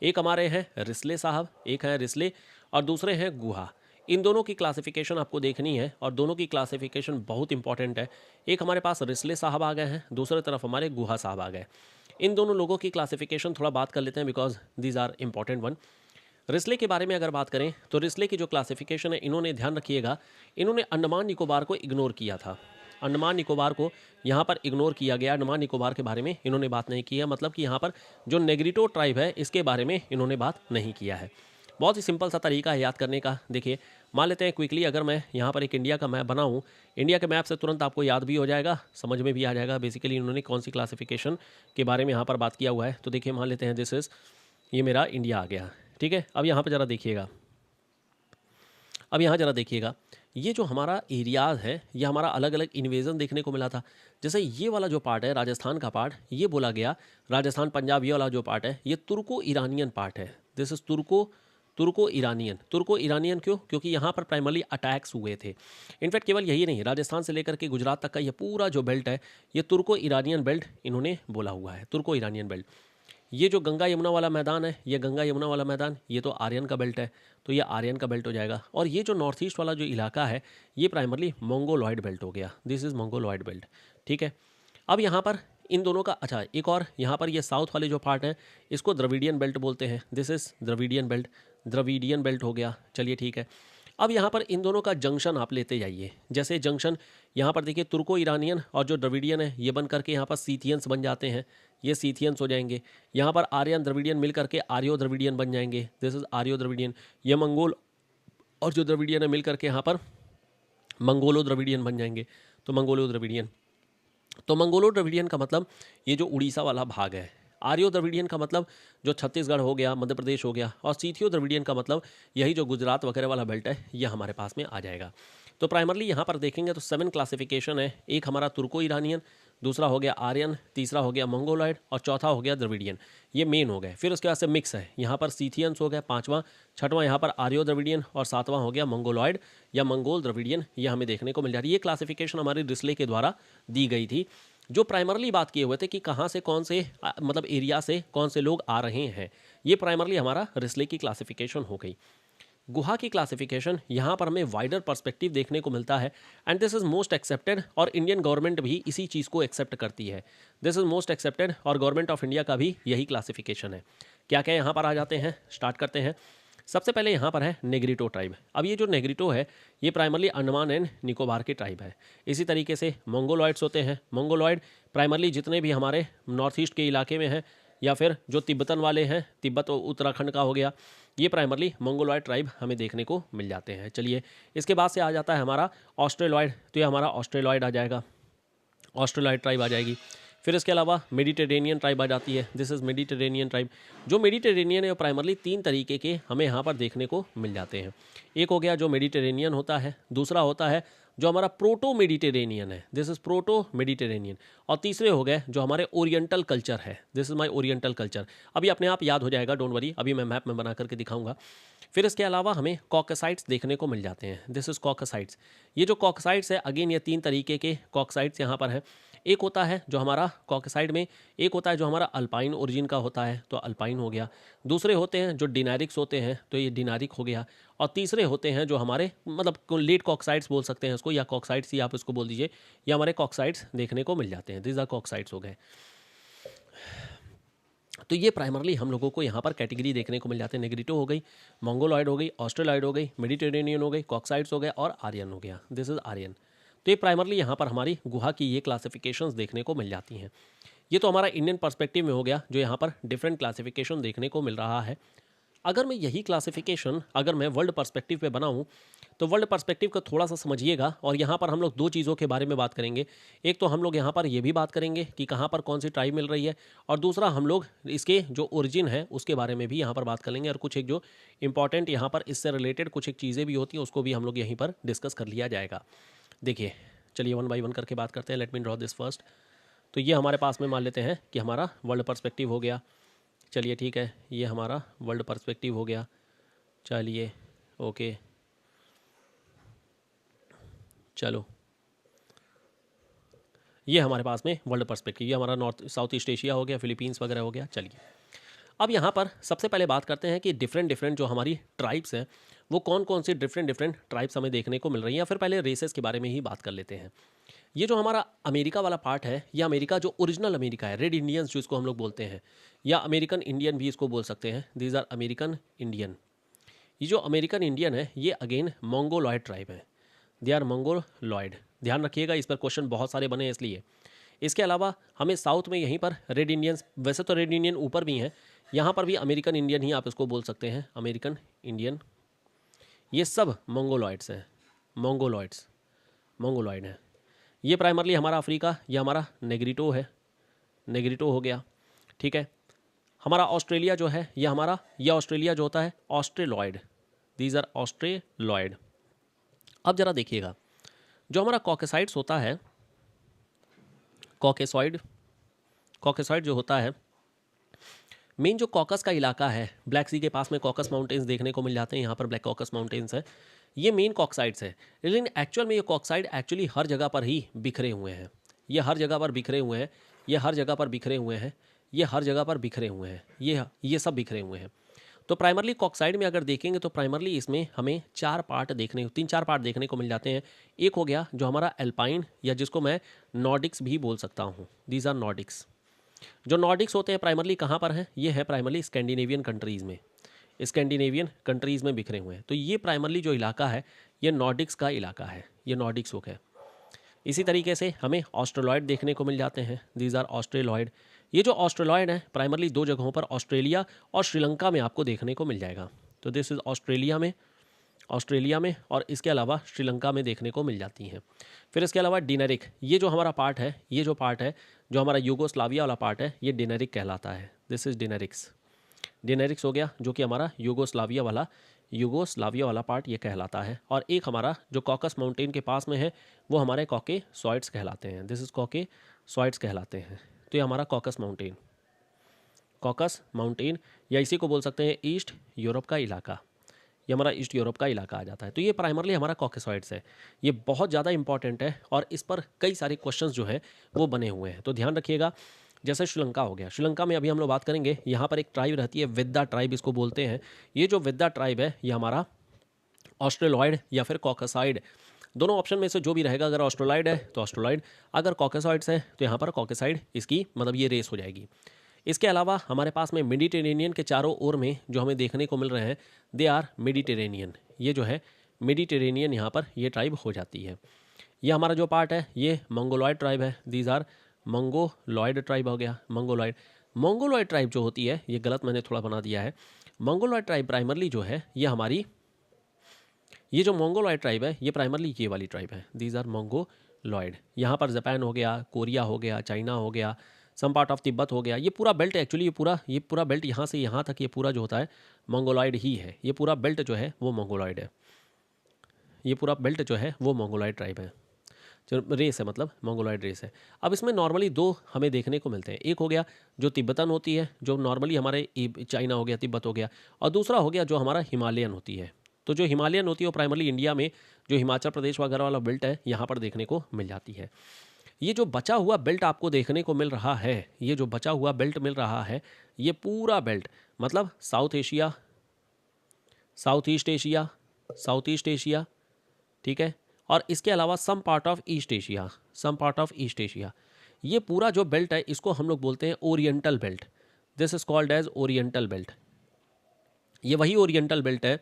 एक हमारे हैं रिस्ले साहब, एक है रिस्ले और दूसरे हैं गुहा। इन दोनों की क्लासिफिकेशन आपको देखनी है और दोनों की क्लासिफिकेशन बहुत इंपॉर्टेंट है। एक हमारे पास रिस्ले साहब आ गए हैं, दूसरी तरफ हमारे गुहा साहब आ गए। इन दोनों लोगों की क्लासिफिकेशन थोड़ा बात कर लेते हैं because these are important one. Risley के बारे में अगर बात करें तो रिस्ले की जो क्लासिफिकेशन है, इन्होंने ध्यान रखिएगा, इन्होंने अंडमान निकोबार को इग्नोर किया था। अंडमान निकोबार को यहाँ पर इग्नोर किया गया, अंडमान निकोबार के बारे में इन्होंने बात नहीं की है। मतलब कि यहाँ पर जो नेग्रिटो ट्राइब है इसके बारे में इन्होंने बात नहीं किया है। बहुत ही सिंपल सा तरीका है याद करने का। देखिए मान लेते हैं क्विकली, अगर मैं यहाँ पर एक इंडिया का मैप बनाऊँ, इंडिया के मैप से तुरंत आपको याद भी हो जाएगा, समझ में भी आ जाएगा बेसिकली इन्होंने कौन सी क्लासिफिकेशन के बारे में यहाँ पर बात किया हुआ है। तो देखिए मान लेते हैं दिस इज़, ये मेरा इंडिया आ गया, ठीक है। अब यहाँ पर ज़रा देखिएगा, अब यहाँ ज़रा देखिएगा, ये जो हमारा एरियाज़ है ये हमारा अलग अलग इन्वेजन देखने को मिला था। जैसे ये वाला जो पार्ट है राजस्थान का पार्ट, ये बोला गया राजस्थान पंजाब ये वाला जो पार्ट है ये तुर्को ईरानियन पार्ट है। This is Turko Iranian. Turko Iranian क्यों? क्योंकि यहाँ पर प्राइमरली अटैक्स हुए थे। इनफैक्ट केवल यही नहीं, राजस्थान से लेकर के गुजरात तक का ये पूरा जो बेल्ट है ये तुर्को ईरानियन बेल्ट इन्होंने बोला हुआ है, तुर्को ईरानियन बेल्ट। ये जो गंगा यमुना वाला मैदान है, ये गंगा यमुना वाला मैदान, ये तो आर्यन का बेल्ट है, तो ये आर्यन का बेल्ट हो जाएगा। और ये जो नॉर्थ ईस्ट वाला जो इलाका है ये प्राइमरली मंगोलॉइड बेल्ट हो गया, दिस इज़ मंगोलॉइड बेल्ट, ठीक है। अब यहाँ पर इन दोनों का, अच्छा एक और यहाँ पर ये साउथ वाले जो पार्ट हैं इसको द्रविडियन बेल्ट बोलते हैं, this is Dravidian belt, Dravidian belt हो गया। चलिए ठीक है। अब यहाँ पर इन दोनों का जंक्शन आप लेते जाइए, जैसे जंक्शन यहाँ पर देखिए तुर्को ईरानियन और जो द्रविडियन है ये बन करके यहाँ पर सीथियंस बन जाते हैं, ये सीथियंस हो जाएंगे। यहाँ पर आर्यन द्रविडियन मिल करके आर्यो द्रविडियन बन जाएंगे, दिस इज़ आर्यो द्रविडियन। ये मंगोल और जो द्रविडियन है मिल करके यहाँ पर मंगोलो द्रविडियन बन जाएंगे, तो मंगोलो द्रविडियन। तो मंगोलो द्रविडियन का मतलब ये जो उड़ीसा वाला भाग है, आर्यो द्रविडियन का मतलब जो छत्तीसगढ़ हो गया, मध्य प्रदेश हो गया, और सीथियो द्रविडियन का मतलब यही जो गुजरात वगैरह वाला बेल्ट है ये हमारे पास में आ जाएगा। तो प्राइमरली यहाँ पर देखेंगे तो 7 क्लासिफिकेशन है। एक हमारा तुर्को ईरानियन, दूसरा हो गया आर्यन, तीसरा हो गया मंगोलॉइड और चौथा हो गया द्रविडियन, ये मेन हो गए। फिर उसके बाद से मिक्स है, यहाँ पर सीथियंस हो गया पाँचवां, छठवां यहाँ पर आर्यो द्रविडियन और सातवां हो गया मंगोलॉइड या मंगोल द्रविडियन, ये हमें देखने को मिल जा रही है। ये क्लासिफिकेशन हमारी रिस्ले के द्वारा दी गई थी, जो प्राइमरली बात किए हुए थे कि कहाँ से कौन से मतलब एरिया से कौन से लोग आ रहे हैं। ये प्राइमरली हमारा रिस्ले की क्लासिफिकेशन हो गई। गुहा की क्लासिफिकेशन यहाँ पर हमें वाइडर पर्सपेक्टिव देखने को मिलता है and this is most accepted, और इंडियन गवर्नमेंट भी इसी चीज़ को एक्सेप्ट करती है। दिस इज़ मोस्ट एक्सेप्टेड और गवर्नमेंट ऑफ इंडिया का भी यही क्लासिफिकेशन है। क्या क्या यहाँ पर आ जाते हैं, स्टार्ट करते हैं। सबसे पहले यहाँ पर है नेग्रिटो ट्राइब। अब ये जो नेग्रिटो है ये प्राइमरली अंडमान एंड निकोबार के ट्राइब है। इसी तरीके से मंगोलॉइड्स होते हैं। मंगोलॉइड प्राइमरली जितने भी हमारे नॉर्थ ईस्ट के इलाके में हैं या फिर जो तिब्बतन वाले हैं, तिब्बत और उत्तराखंड का हो गया, ये प्राइमरली मंगोलॉइड ट्राइब हमें देखने को मिल जाते हैं। चलिए, इसके बाद से आ जाता है हमारा ऑस्ट्रेलॉइड, तो ये हमारा ऑस्ट्रेलॉइड आ जाएगा, ऑस्ट्रेलॉइड ट्राइब आ जाएगी। फिर इसके अलावा मेडिटेरेनियन ट्राइब आ जाती है, दिस इज़ मेडिटेरेनियन ट्राइब। जो मेडिटेरेनियन है वो प्राइमरली 3 तरीके के हमें यहाँ पर देखने को मिल जाते हैं। एक हो गया जो मेडिटेरेनियन होता है, दूसरा होता है जो हमारा प्रोटो मेडिटेरेनियन है, दिस इज़ प्रोटो मेडिटेरेनियन, और तीसरे हो गए जो हमारे ओरिएंटल कल्चर है, this is my oriental culture. अभी अपने आप याद हो जाएगा, डोंट वरी, अभी मैं मैप में बना करके दिखाऊंगा। फिर इसके अलावा हमें कॉकसाइट्स देखने को मिल जाते हैं, दिस इज़ कॉकसाइट्स। ये जो कॉकसाइट्स है, अगेन ये 3 तरीके के कॉकसाइट्स यहाँ पर है। एक होता है जो हमारा कॉकसाइड में, एक होता है जो हमारा अल्पाइन ओरिजिन का होता है, तो अल्पाइन हो गया। दूसरे होते हैं जो डिनारिक्स होते हैं, तो ये डिनारिक हो गया। और तीसरे होते हैं जो हमारे मतलब लेट कॉक्साइड्स बोल सकते हैं उसको, या कॉक्साइड्स ही आप इसको बोल दीजिए, या हमारे कॉक्साइड्स देखने को मिल जाते हैं, दिस आर कॉक्साइड्स हो गए। तो ये प्राइमरली हम लोगों को यहाँ पर कैटेगरी देखने को मिल जाते हैं। नेग्रिटो हो गई, मंगोलॉइड हो गई, ऑस्ट्रेलॉइड हो गई, मेडिटेरेनियन हो गई, कॉक्साइड्स हो गए और आर्यन हो गया, दिस इज़ आर्यन। तो ये प्राइमरली यहाँ पर हमारी गुहा की ये क्लासिफिकेशंस देखने को मिल जाती हैं। ये तो हमारा इंडियन पर्सपेक्टिव में हो गया, जो यहाँ पर डिफरेंट क्लासिफिकेशन देखने को मिल रहा है। अगर मैं यही क्लासिफिकेशन अगर मैं वर्ल्ड पर्सपेक्टिव पे बनाऊँ, तो वर्ल्ड पर्सपेक्टिव को थोड़ा सा समझिएगा, और यहाँ पर हम लोग 2 चीज़ों के बारे में बात करेंगे। एक तो हम लोग यहाँ पर ये भी बात करेंगे कि कहाँ पर कौन सी ट्राइब मिल रही है, और दूसरा हम लोग इसके जो ओरिजिन है उसके बारे में भी यहाँ पर बात करेंगे, और कुछ एक जो इंपॉर्टेंट यहाँ पर इससे रिलेटेड कुछ एक चीज़ें भी होती हैं उसको भी हम लोग यहीं पर डिस्कस कर लिया जाएगा। देखिए, चलिए 1 बाय 1 करके बात करते हैं। Let me draw this first. तो ये हमारे पास में मान लेते हैं कि हमारा वर्ल्ड पर्सपेक्टिव हो गया। चलिए ठीक है, ये हमारा वर्ल्ड पर्सपेक्टिव हो गया। चलिए ओके, चलो ये हमारे पास में वर्ल्ड पर्सपेक्टिव, ये हमारा नॉर्थ साउथ ईस्ट एशिया हो गया, फिलीपींस वगैरह हो गया। चलिए अब यहाँ पर सबसे पहले बात करते हैं कि डिफरेंट जो हमारी ट्राइब्स हैं वो कौन कौन सी डिफरेंट ट्राइब्स हमें देखने को मिल रही हैं, या फिर पहले रेसेस के बारे में ही बात कर लेते हैं। ये जो हमारा अमेरिका वाला पार्ट है, ये अमेरिका जो ओरिजिनल अमेरिका है, रेड इंडियंस जो इसको हम लोग बोलते हैं, या अमेरिकन इंडियन भी इसको बोल सकते हैं, दीज आर अमेरिकन इंडियन। ये जो अमेरिकन इंडियन है ये अगेन मंगोलॉयड ट्राइब है, दे आर मंगोलॉयड। ध्यान रखिएगा, इस पर क्वेश्चन बहुत सारे बने हैं इसलिए। इसके अलावा हमें साउथ में यहीं पर रेड इंडियंस, वैसे तो रेड इंडियन ऊपर भी हैं, यहाँ पर भी अमेरिकन इंडियन ही आप इसको बोल सकते हैं, अमेरिकन इंडियन। ये सब मंगोलॉइड्स हैं, मंगोलॉइड हैं। ये प्राइमरली हमारा अफ्रीका, ये हमारा नेग्रिटो है, नेग्रिटो हो गया। ठीक है, हमारा ऑस्ट्रेलिया जो है ये हमारा, यह ऑस्ट्रेलिया जो होता है ऑस्ट्रेलॉइड, दीज आर ऑस्ट्रेलॉइड। अब जरा देखिएगा, जो हमारा कॉकेसाइड्स होता है, कॉकेसॉइड जो होता है, मेन जो कॉकस का इलाका है, ब्लैक सी के पास में कॉकस माउंटेन्स देखने को मिल जाते हैं, यहाँ पर ब्लैक कॉकस माउंटेन्स है, ये मेन कॉक्साइड्स है। लेकिन एक्चुअल में ये कॉक्साइड एक्चुअली हर जगह पर ही बिखरे हुए हैं, ये हर जगह पर बिखरे हुए हैं, ये हर जगह पर बिखरे हुए हैं, ये हर जगह पर बिखरे हुए हैं, ये सब बिखरे हुए हैं। तो प्राइमरली कॉक्साइड में अगर देखेंगे तो प्राइमरली इसमें हमें 3-4 पार्ट देखने को मिल जाते हैं। एक हो गया जो हमारा एल्पाइन, या जिसको मैं नॉर्डिक्स भी बोल सकता हूँ, दीज आर नॉर्डिक्स। जो नॉर्डिक्स होते हैं प्राइमरली कहाँ पर हैं, ये है प्राइमरली स्कैंडिनेवियन कंट्रीज़ में, स्कैंडिनेवियन कंट्रीज़ में बिखरे हुए हैं। तो ये प्राइमरली जो इलाका है ये नॉर्डिक्स का इलाका है, ये नॉर्डिक्स हो गए। इसी तरीके से हमें ऑस्ट्रेलॉइड देखने को मिल जाते हैं, दीज आर ऑस्ट्रेलॉइड। ये जो ऑस्ट्रेलॉइड है प्राइमरली 2 जगहों पर, ऑस्ट्रेलिया और श्रीलंका में आपको देखने को मिल जाएगा। तो दिस इज़ ऑस्ट्रेलिया में और इसके अलावा श्रीलंका में देखने को मिल जाती हैं। फिर इसके अलावा डिनेरिक, ये जो हमारा पार्ट है, ये जो पार्ट है जो हमारा यूगोस्लाविया वाला पार्ट है, ये डिनेरिक कहलाता है, दिस इज़ डिनेरिक्स हो गया, जो कि हमारा यूगोस्लाविया वाला पार्ट ये कहलाता है। और एक हमारा जो कॉकस माउंटेन के पास में है वो हमारे कॉकेसॉइड्स कहलाते हैं, दिस इज़ कॉकेसॉइड्स कहलाते हैं। तो ये हमारा कॉकस माउंटेन या इसी को बोल सकते हैं ईस्ट यूरोप का इलाका, ये हमारा ईस्ट यूरोप का इलाका आ जाता है। तो ये प्राइमरली हमारा कॉकेसॉइड्स है, ये बहुत ज़्यादा इंपॉर्टेंट है और इस पर कई सारे क्वेश्चंस जो हैं वो बने हुए हैं, तो ध्यान रखिएगा। जैसे श्रीलंका हो गया, श्रीलंका में अभी हम लोग बात करेंगे, यहाँ पर एक ट्राइब रहती है, विद्दा ट्राइब इसको बोलते हैं। ये जो विद्दा ट्राइब है ये हमारा ऑस्ट्रेलॉइड या फिर कॉकेसॉइड, दोनों ऑप्शन में से जो भी रहेगा, अगर ऑस्ट्रेलॉइड है तो ऑस्ट्रेलॉइड, अगर कॉकेसॉइड्स है तो यहाँ पर कॉकेसॉइड इसकी मतलब ये रेस हो जाएगी। इसके अलावा हमारे पास में मेडिटेरेनियन के चारों ओर में जो हमें देखने को मिल रहे हैं, दे आर मेडिटेरेनियन। ये जो है मेडिटेरेनियन यहाँ पर ये ट्राइब हो जाती है। ये हमारा जो पार्ट है ये मंगोलॉयड ट्राइब है, दीज आर मंगोलॉयड ट्राइब हो गया। मंगोलॉयड ट्राइब जो होती है, ये गलत मैंने थोड़ा बना दिया है। मंगोलॉयड ट्राइब प्राइमरली जो है ये हमारी, ये जो मंगोलॉयड ट्राइब है ये प्राइमरली ये वाली ट्राइब है, दीज आर मंगोलॉयड। यहाँ पर जापान हो गया, कोरिया हो गया, चाइना हो गया, सम पार्ट ऑफ तिब्बत हो गया, ये पूरा बेल्ट एक्चुअली ये पूरा बेल्ट यहाँ से यहाँ तक ये पूरा जो होता है मंगोलॉयड ही है। ये पूरा बेल्ट जो है वो मंगोलॉयड है, ये पूरा बेल्ट जो है वो मंगोलॉयड ट्राइब है, जो रेस है, मतलब मंगोलॉयड रेस है। अब इसमें नॉर्मली दो हमें देखने को मिलते हैं, एक हो गया जो तिब्बतन होती है, जो नॉर्मली हमारे चाइना हो गया, तिब्बत हो गया, और दूसरा हो गया जो हमारा हिमालयन होती है। तो जो हिमालयन होती है वो प्राइमरली इंडिया में जो हिमाचल प्रदेश वगैरह वाला बेल्ट है यहाँ पर देखने को मिल जाती है। ये जो बचा हुआ बेल्ट आपको देखने को मिल रहा है, ये जो बचा हुआ बेल्ट मिल रहा है, ये पूरा बेल्ट मतलब South Asia, South East Asia, ठीक है, और इसके अलावा some part of East Asia, ये पूरा जो बेल्ट है इसको हम लोग बोलते हैं oriental belt. This is called as oriental belt. ये वही ओरिएंटल बेल्ट है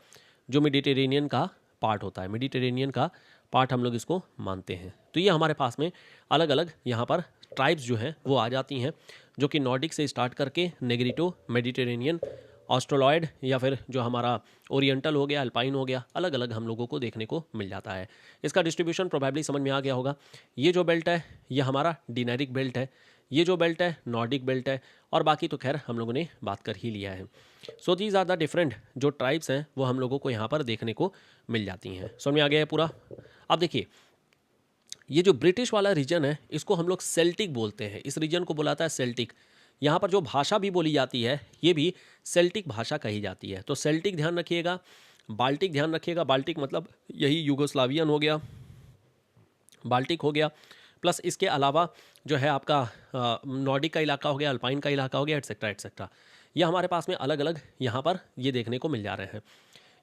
जो मेडिटेरेनियन का पार्ट होता है, मेडिटेरेनियन का पार्ट हम लोग इसको मानते हैं। तो ये हमारे पास में अलग अलग यहाँ पर ट्राइब्स जो हैं वो आ जाती हैं, जो कि नॉर्डिक से स्टार्ट करके नेग्रिटो, मेडिटेरेनियन, ऑस्ट्रोलॉयड या फिर जो हमारा ओरिएंटल हो गया, अल्पाइन हो गया, अलग अलग हम लोगों को देखने को मिल जाता है। इसका डिस्ट्रीब्यूशन प्रोबेबली समझ में आ गया होगा। ये जो बेल्ट है ये हमारा डिनेरिक बेल्ट है, ये जो बेल्ट है नॉर्डिक बेल्ट है, और बाकी तो खैर हम लोगों ने बात कर ही लिया है। So these are the different जो ट्राइब्स हैं वो हम लोगों को यहाँ पर देखने को मिल जाती हैं। समझ में आ गया है पूरा। अब देखिए, ये जो ब्रिटिश वाला रीजन है इसको हम लोग सेल्टिक बोलते हैं, इस रीजन को बुलाता है सेल्टिक। यहाँ पर जो भाषा भी बोली जाती है ये भी सेल्टिक भाषा कही जाती है। तो सेल्टिक ध्यान रखिएगा, बाल्टिक ध्यान रखिएगा, बाल्टिक मतलब यही यूगोस्लावियन हो गया, बाल्टिक हो गया, प्लस इसके अलावा जो है आपका नॉर्डिक का इलाका हो गया, अल्पाइन का इलाका हो गया, एटसेट्रा एटसेट्रा। ये हमारे पास में अलग अलग यहाँ पर ये देखने को मिल जा रहे हैं।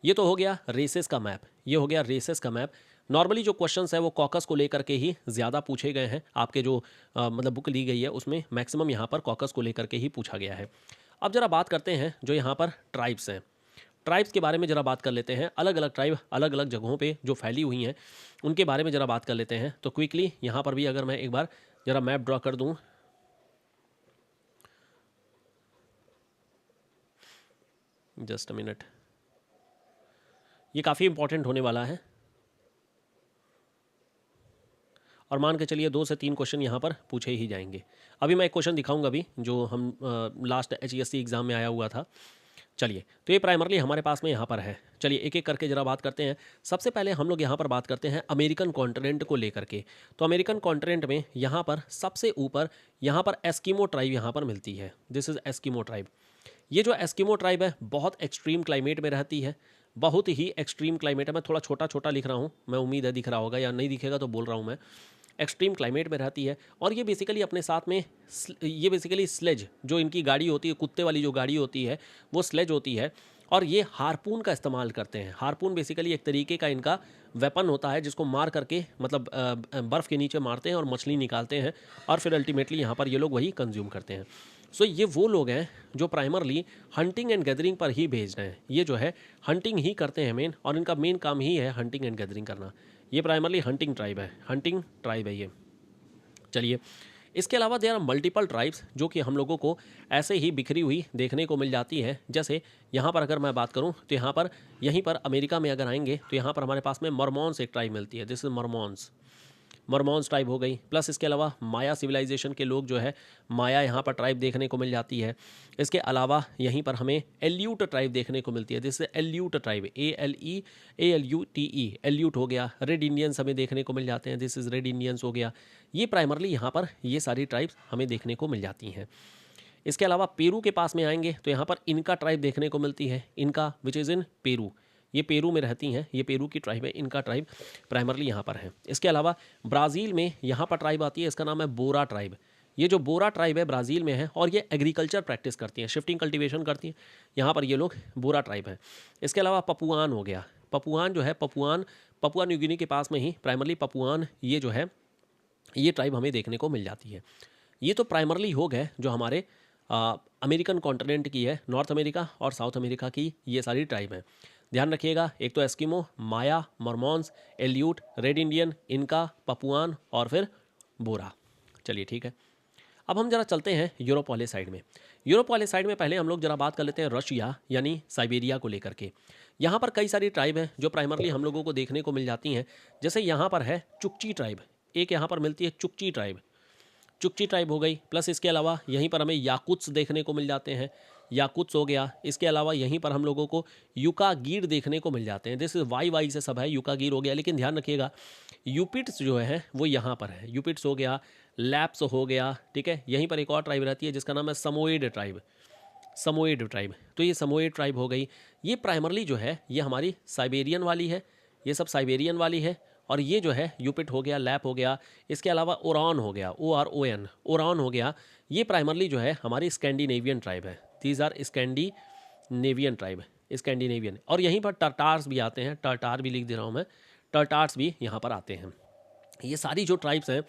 ये तो हो गया रेसेस का मैप, ये हो गया रेसेस का मैप। नॉर्मली जो क्वेश्चंस है वो कॉकस को लेकर के ही ज़्यादा पूछे गए हैं, आपके जो मतलब बुक ली गई है उसमें मैक्सिमम यहाँ पर कॉकस को लेकर के ही पूछा गया है। अब जरा बात करते हैं जो यहाँ पर ट्राइब्स हैं, ट्राइब्स के बारे में ज़रा बात कर लेते हैं। अलग अलग ट्राइब अलग अलग जगहों पे जो फैली हुई हैं उनके बारे में ज़रा बात कर लेते हैं। तो क्विकली यहाँ पर भी अगर मैं एक बार ज़रा मैप ड्रॉ कर दूँ, जस्ट अ मिनट, ये काफ़ी इंपॉर्टेंट होने वाला है, और मान के चलिए 2 से 3 क्वेश्चन यहाँ पर पूछे ही जाएंगे। अभी मैं एक क्वेश्चन दिखाऊंगा अभी जो हम लास्ट HESC एग्ज़ाम में आया हुआ था। चलिए, तो ये प्राइमरली हमारे पास में यहाँ पर है। चलिए एक एक करके ज़रा बात करते हैं। सबसे पहले हम लोग यहाँ पर बात करते हैं अमेरिकन कॉन्टिनेंट को लेकर के। तो अमेरिकन कॉन्टिनेंट में यहाँ पर सबसे ऊपर यहाँ पर एस्किमो ट्राइब यहाँ पर मिलती है, दिस इज़ एस्किमो ट्राइब। ये जो एस्किमो ट्राइब है बहुत एक्सट्रीम क्लाइमेट में रहती है, बहुत ही एक्सट्रीम क्लाइमेट है। मैं थोड़ा छोटा छोटा लिख रहा हूँ, मैं उम्मीद है दिख रहा होगा, या नहीं दिखेगा तो बोल रहा हूँ मैं। एक्सट्रीम क्लाइमेट में रहती है, और ये बेसिकली अपने साथ में ये बेसिकली स्लेज जो इनकी गाड़ी होती है, कुत्ते वाली जो गाड़ी होती है वो स्लेज होती है, और ये हारपून का इस्तेमाल करते हैं। हारपून बेसिकली एक तरीके का इनका वेपन होता है जिसको मार करके मतलब बर्फ़ के नीचे मारते हैं और मछली निकालते हैं, और फिर अल्टीमेटली यहाँ पर ये लोग वही कंज्यूम करते हैं। सो ये वो लोग हैं जो प्राइमरली हंटिंग एंड गैदरिंग पर ही भेज रहे हैं। ये जो है हंटिंग ही करते हैं मेन, और इनका मेन काम ही है हंटिंग एंड गैदरिंग करना। ये प्राइमरली हंटिंग ट्राइब है, हंटिंग ट्राइब है ये। चलिए, इसके अलावा देयर आर मल्टीपल ट्राइब्स जो कि हम लोगों को ऐसे ही बिखरी हुई देखने को मिल जाती है। जैसे यहाँ पर अगर मैं बात करूँ तो यहाँ पर यहीं पर अमेरिका में अगर आएंगे तो यहाँ पर हमारे पास में मॉर्मॉन्स एक ट्राइब मिलती है, दिस इज मॉर्मॉन्स ट्राइब हो गई। प्लस इसके अलावा माया सिविलाइजेशन के लोग जो है माया यहाँ पर ट्राइब देखने को मिल जाती है। इसके अलावा यहीं पर हमें एल्यूट ट्राइब देखने को मिलती है, जिससे एल्यूट ट्राइब ALUTE एल्यूट हो गया। रेड इंडियंस हमें देखने को मिल जाते हैं, दिस इज़ रेड इंडियंस हो गया। ये प्राइमरली यहाँ पर ये सारी ट्राइब्स हमें देखने को मिल जाती हैं। इसके अलावा पेरू के पास में आएंगे तो यहाँ पर इनका ट्राइब देखने को मिलती है, इनका विच इज़ इन पेरू, ये पेरू में रहती हैं, ये पेरू की ट्राइब है, इनका ट्राइब प्राइमरली यहाँ पर है। इसके अलावा ब्राज़ील में यहाँ पर ट्राइब आती है, इसका नाम है बोरा ट्राइब। ये जो बोरा ट्राइब है ब्राज़ील में है, और ये एग्रीकल्चर प्रैक्टिस करती है, शिफ्टिंग कल्टीवेशन करती है। यहाँ पर ये लोग बोरा ट्राइब है। इसके अलावा पपुआन हो गया, पपुआन जो है पपुआ न्यू गिनी के पास में ही प्राइमरली पपुआन ये जो है ये ट्राइब हमें देखने को मिल जाती है। ये तो प्राइमरली हो गए जो हमारे अमेरिकन कॉन्टिनेंट की है, नॉर्थ अमेरिका और साउथ अमेरिका की ये सारी ट्राइब हैं। ध्यान रखिएगा, एक तो एस्किमो, माया, मरमॉन्स, एल्यूट, रेड इंडियन, इनका, पपुआन और फिर बोरा। चलिए ठीक है, अब हम जरा चलते हैं यूरोप वाले साइड में। यूरोप वाले साइड में पहले हम लोग जरा बात कर लेते हैं रशिया यानी साइबेरिया को लेकर के। यहाँ पर कई सारी ट्राइब हैं जो प्राइमरली हम लोगों को देखने को मिल जाती हैं। जैसे यहाँ पर है चुकची ट्राइब, एक यहाँ पर मिलती है चुकची ट्राइब, चुकची ट्राइब हो गई। प्लस इसके अलावा यहीं पर हमें याकुत्स देखने को मिल जाते हैं, याकुत्स हो गया। इसके अलावा यहीं पर हम लोगों को युकागीर देखने को मिल जाते हैं। जैसे वाई वाई से सब है, युकागीर हो गया। लेकिन ध्यान रखिएगा, यूपिट्स जो है वो यहाँ पर है, यूपिट्स हो गया, लैप्स हो गया, ठीक है। यहीं पर एक और ट्राइब रहती है जिसका नाम है समोइड ट्राइब, समोइड ट्राइब। तो ये समोइड ट्राइब हो गई। ये प्राइमरली जो है ये हमारी साइबेरियन वाली है, ये सब साइबेरियन वाली है। और ये जो है यूपिट हो गया, लैप हो गया, इसके अलावा ओरान हो गया, ORON, ओरान हो गया। ये प्राइमरली जो है हमारी स्कैंडिनेवियन ट्राइब है। These are Scandinavian tribe, Scandinavian. और यहीं पर टर्टार्स भी आते हैं, टर्टार भी लिख दे रहा हूँ मैं, टर्टार्स भी यहाँ पर आते हैं। ये सारी जो ट्राइब्स हैं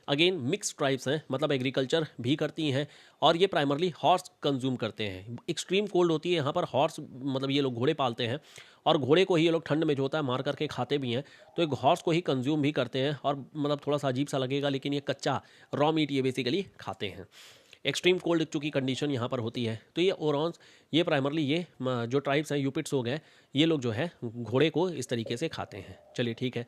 अगेन मिक्स ट्राइब्स हैं, मतलब एग्रीकल्चर भी करती हैं और ये प्राइमरली हॉर्स कंज्यूम करते हैं। एक्सट्रीम कोल्ड होती है यहाँ पर, हॉर्स मतलब ये लोग घोड़े पालते हैं और घोड़े को ही ये लोग ठंड में जो होता है मार करके खाते भी हैं। तो एक हॉर्स को ही कंज्यूम भी करते हैं और मतलब थोड़ा सा अजीब सा लगेगा लेकिन ये कच्चा रॉ मीट ये बेसिकली खाते हैं। एक्सट्रीम कोल्ड चूँकि कंडीशन यहाँ पर होती है। तो ये ओरॉन्स, ये प्राइमरली ये जो ट्राइब्स हैं यूपिट्स हो गए, ये लोग जो है घोड़े को इस तरीके से खाते हैं। चलिए ठीक है,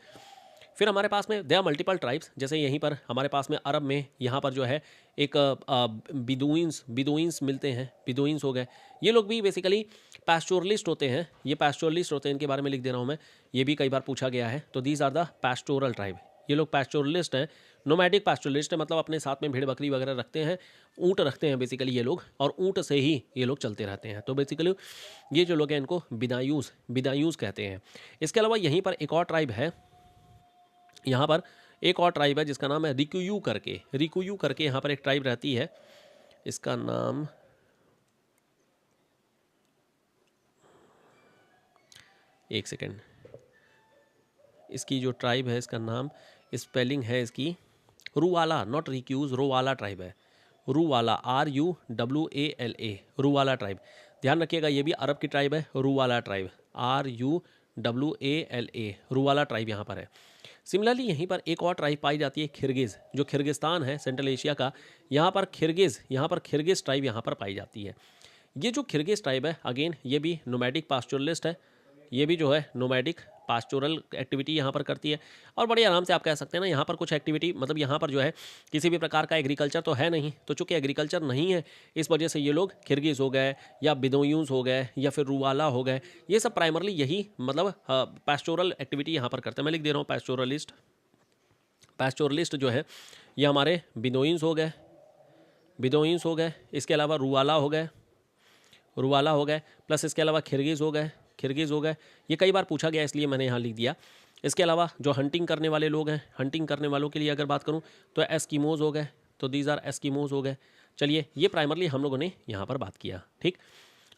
फिर हमारे पास में दे आर मल्टीपल ट्राइब्स। जैसे यहीं पर हमारे पास में अरब में यहाँ पर जो है एक बिदुइन्स मिलते हैं, बिदुइन्स हो गए। ये लोग भी बेसिकली पैस्टोरलिस्ट होते हैं, ये पैस्टोरलिस्ट होते हैं, इनके बारे में लिख दे रहा हूँ मैं, ये भी कई बार पूछा गया है। तो these are the pastoral tribe, ये लोग पैस्टोरलिस्ट हैं, नोमैडिक पैस्टोरलिस्ट है, मतलब अपने साथ में भेड़ बकरी वगैरह रखते हैं, ऊँट रखते हैं बेसिकली ये लोग, और ऊँट से ही ये लोग चलते रहते हैं। तो बेसिकली ये जो लोग हैं इनको बिदायूस कहते हैं। इसके अलावा यहीं पर एक और ट्राइब है, यहाँ पर एक और ट्राइब है जिसका नाम है रिकुयू करके यहाँ पर एक ट्राइब रहती है, इसका नाम एक सेकेंड, इसकी जो ट्राइब है इसका नाम स्पेलिंग है इसकी रूवाला, नॉट रिक्यूज, रोवाला ट्राइब है, रूवाला, RUWALA, रूवाला ट्राइब। ध्यान रखिएगा ये भी अरब की ट्राइब है, रूवाला ट्राइब, RUWALA, रूवाला ट्राइब यहाँ पर है। सिमिलरली यहीं पर एक और ट्राइब पाई जाती है किर्गिज़, जो किर्गिस्तान है सेंट्रल एशिया का, यहाँ पर किर्गिज़ ट्राइब यहाँ पर पाई जाती है। ये जो किर्गिज़ ट्राइब है अगेन ये भी नोमैडिक पास्टोरलिस्ट है, ये भी जो है नोमैडिक पास्टोरल एक्टिविटी यहाँ पर करती है। और बड़े आराम से आप कह सकते हैं ना, यहाँ पर कुछ एक्टिविटी मतलब यहाँ पर जो है किसी भी प्रकार का एग्रीकल्चर तो है नहीं, तो चूँकि एग्रीकल्चर नहीं है इस वजह से ये लोग किर्गिज़ हो गए या बिदोयूंस हो गए या फिर रूवाला हो गए, ये सब प्राइमरली यही मतलब पास्टोरल एक्टिविटी यहाँ पर करते हैं। मैं लिख दे रहा हूँ पैस्टोरलिस्ट जो है ये हमारे बिदोयूंस हो गए, इसके अलावा रूवाला हो गए, प्लस इसके अलावा किर्गिज़ हो गए। ये कई बार पूछा गया इसलिए मैंने यहाँ लिख दिया। इसके अलावा जो हंटिंग करने वाले लोग हैं, हंटिंग करने वालों के लिए अगर बात करूँ तो एस्किमोज़ हो गए, तो दीज आर एस्किमोज़ हो गए। चलिए ये प्राइमरली हम लोगों ने यहाँ पर बात किया, ठीक।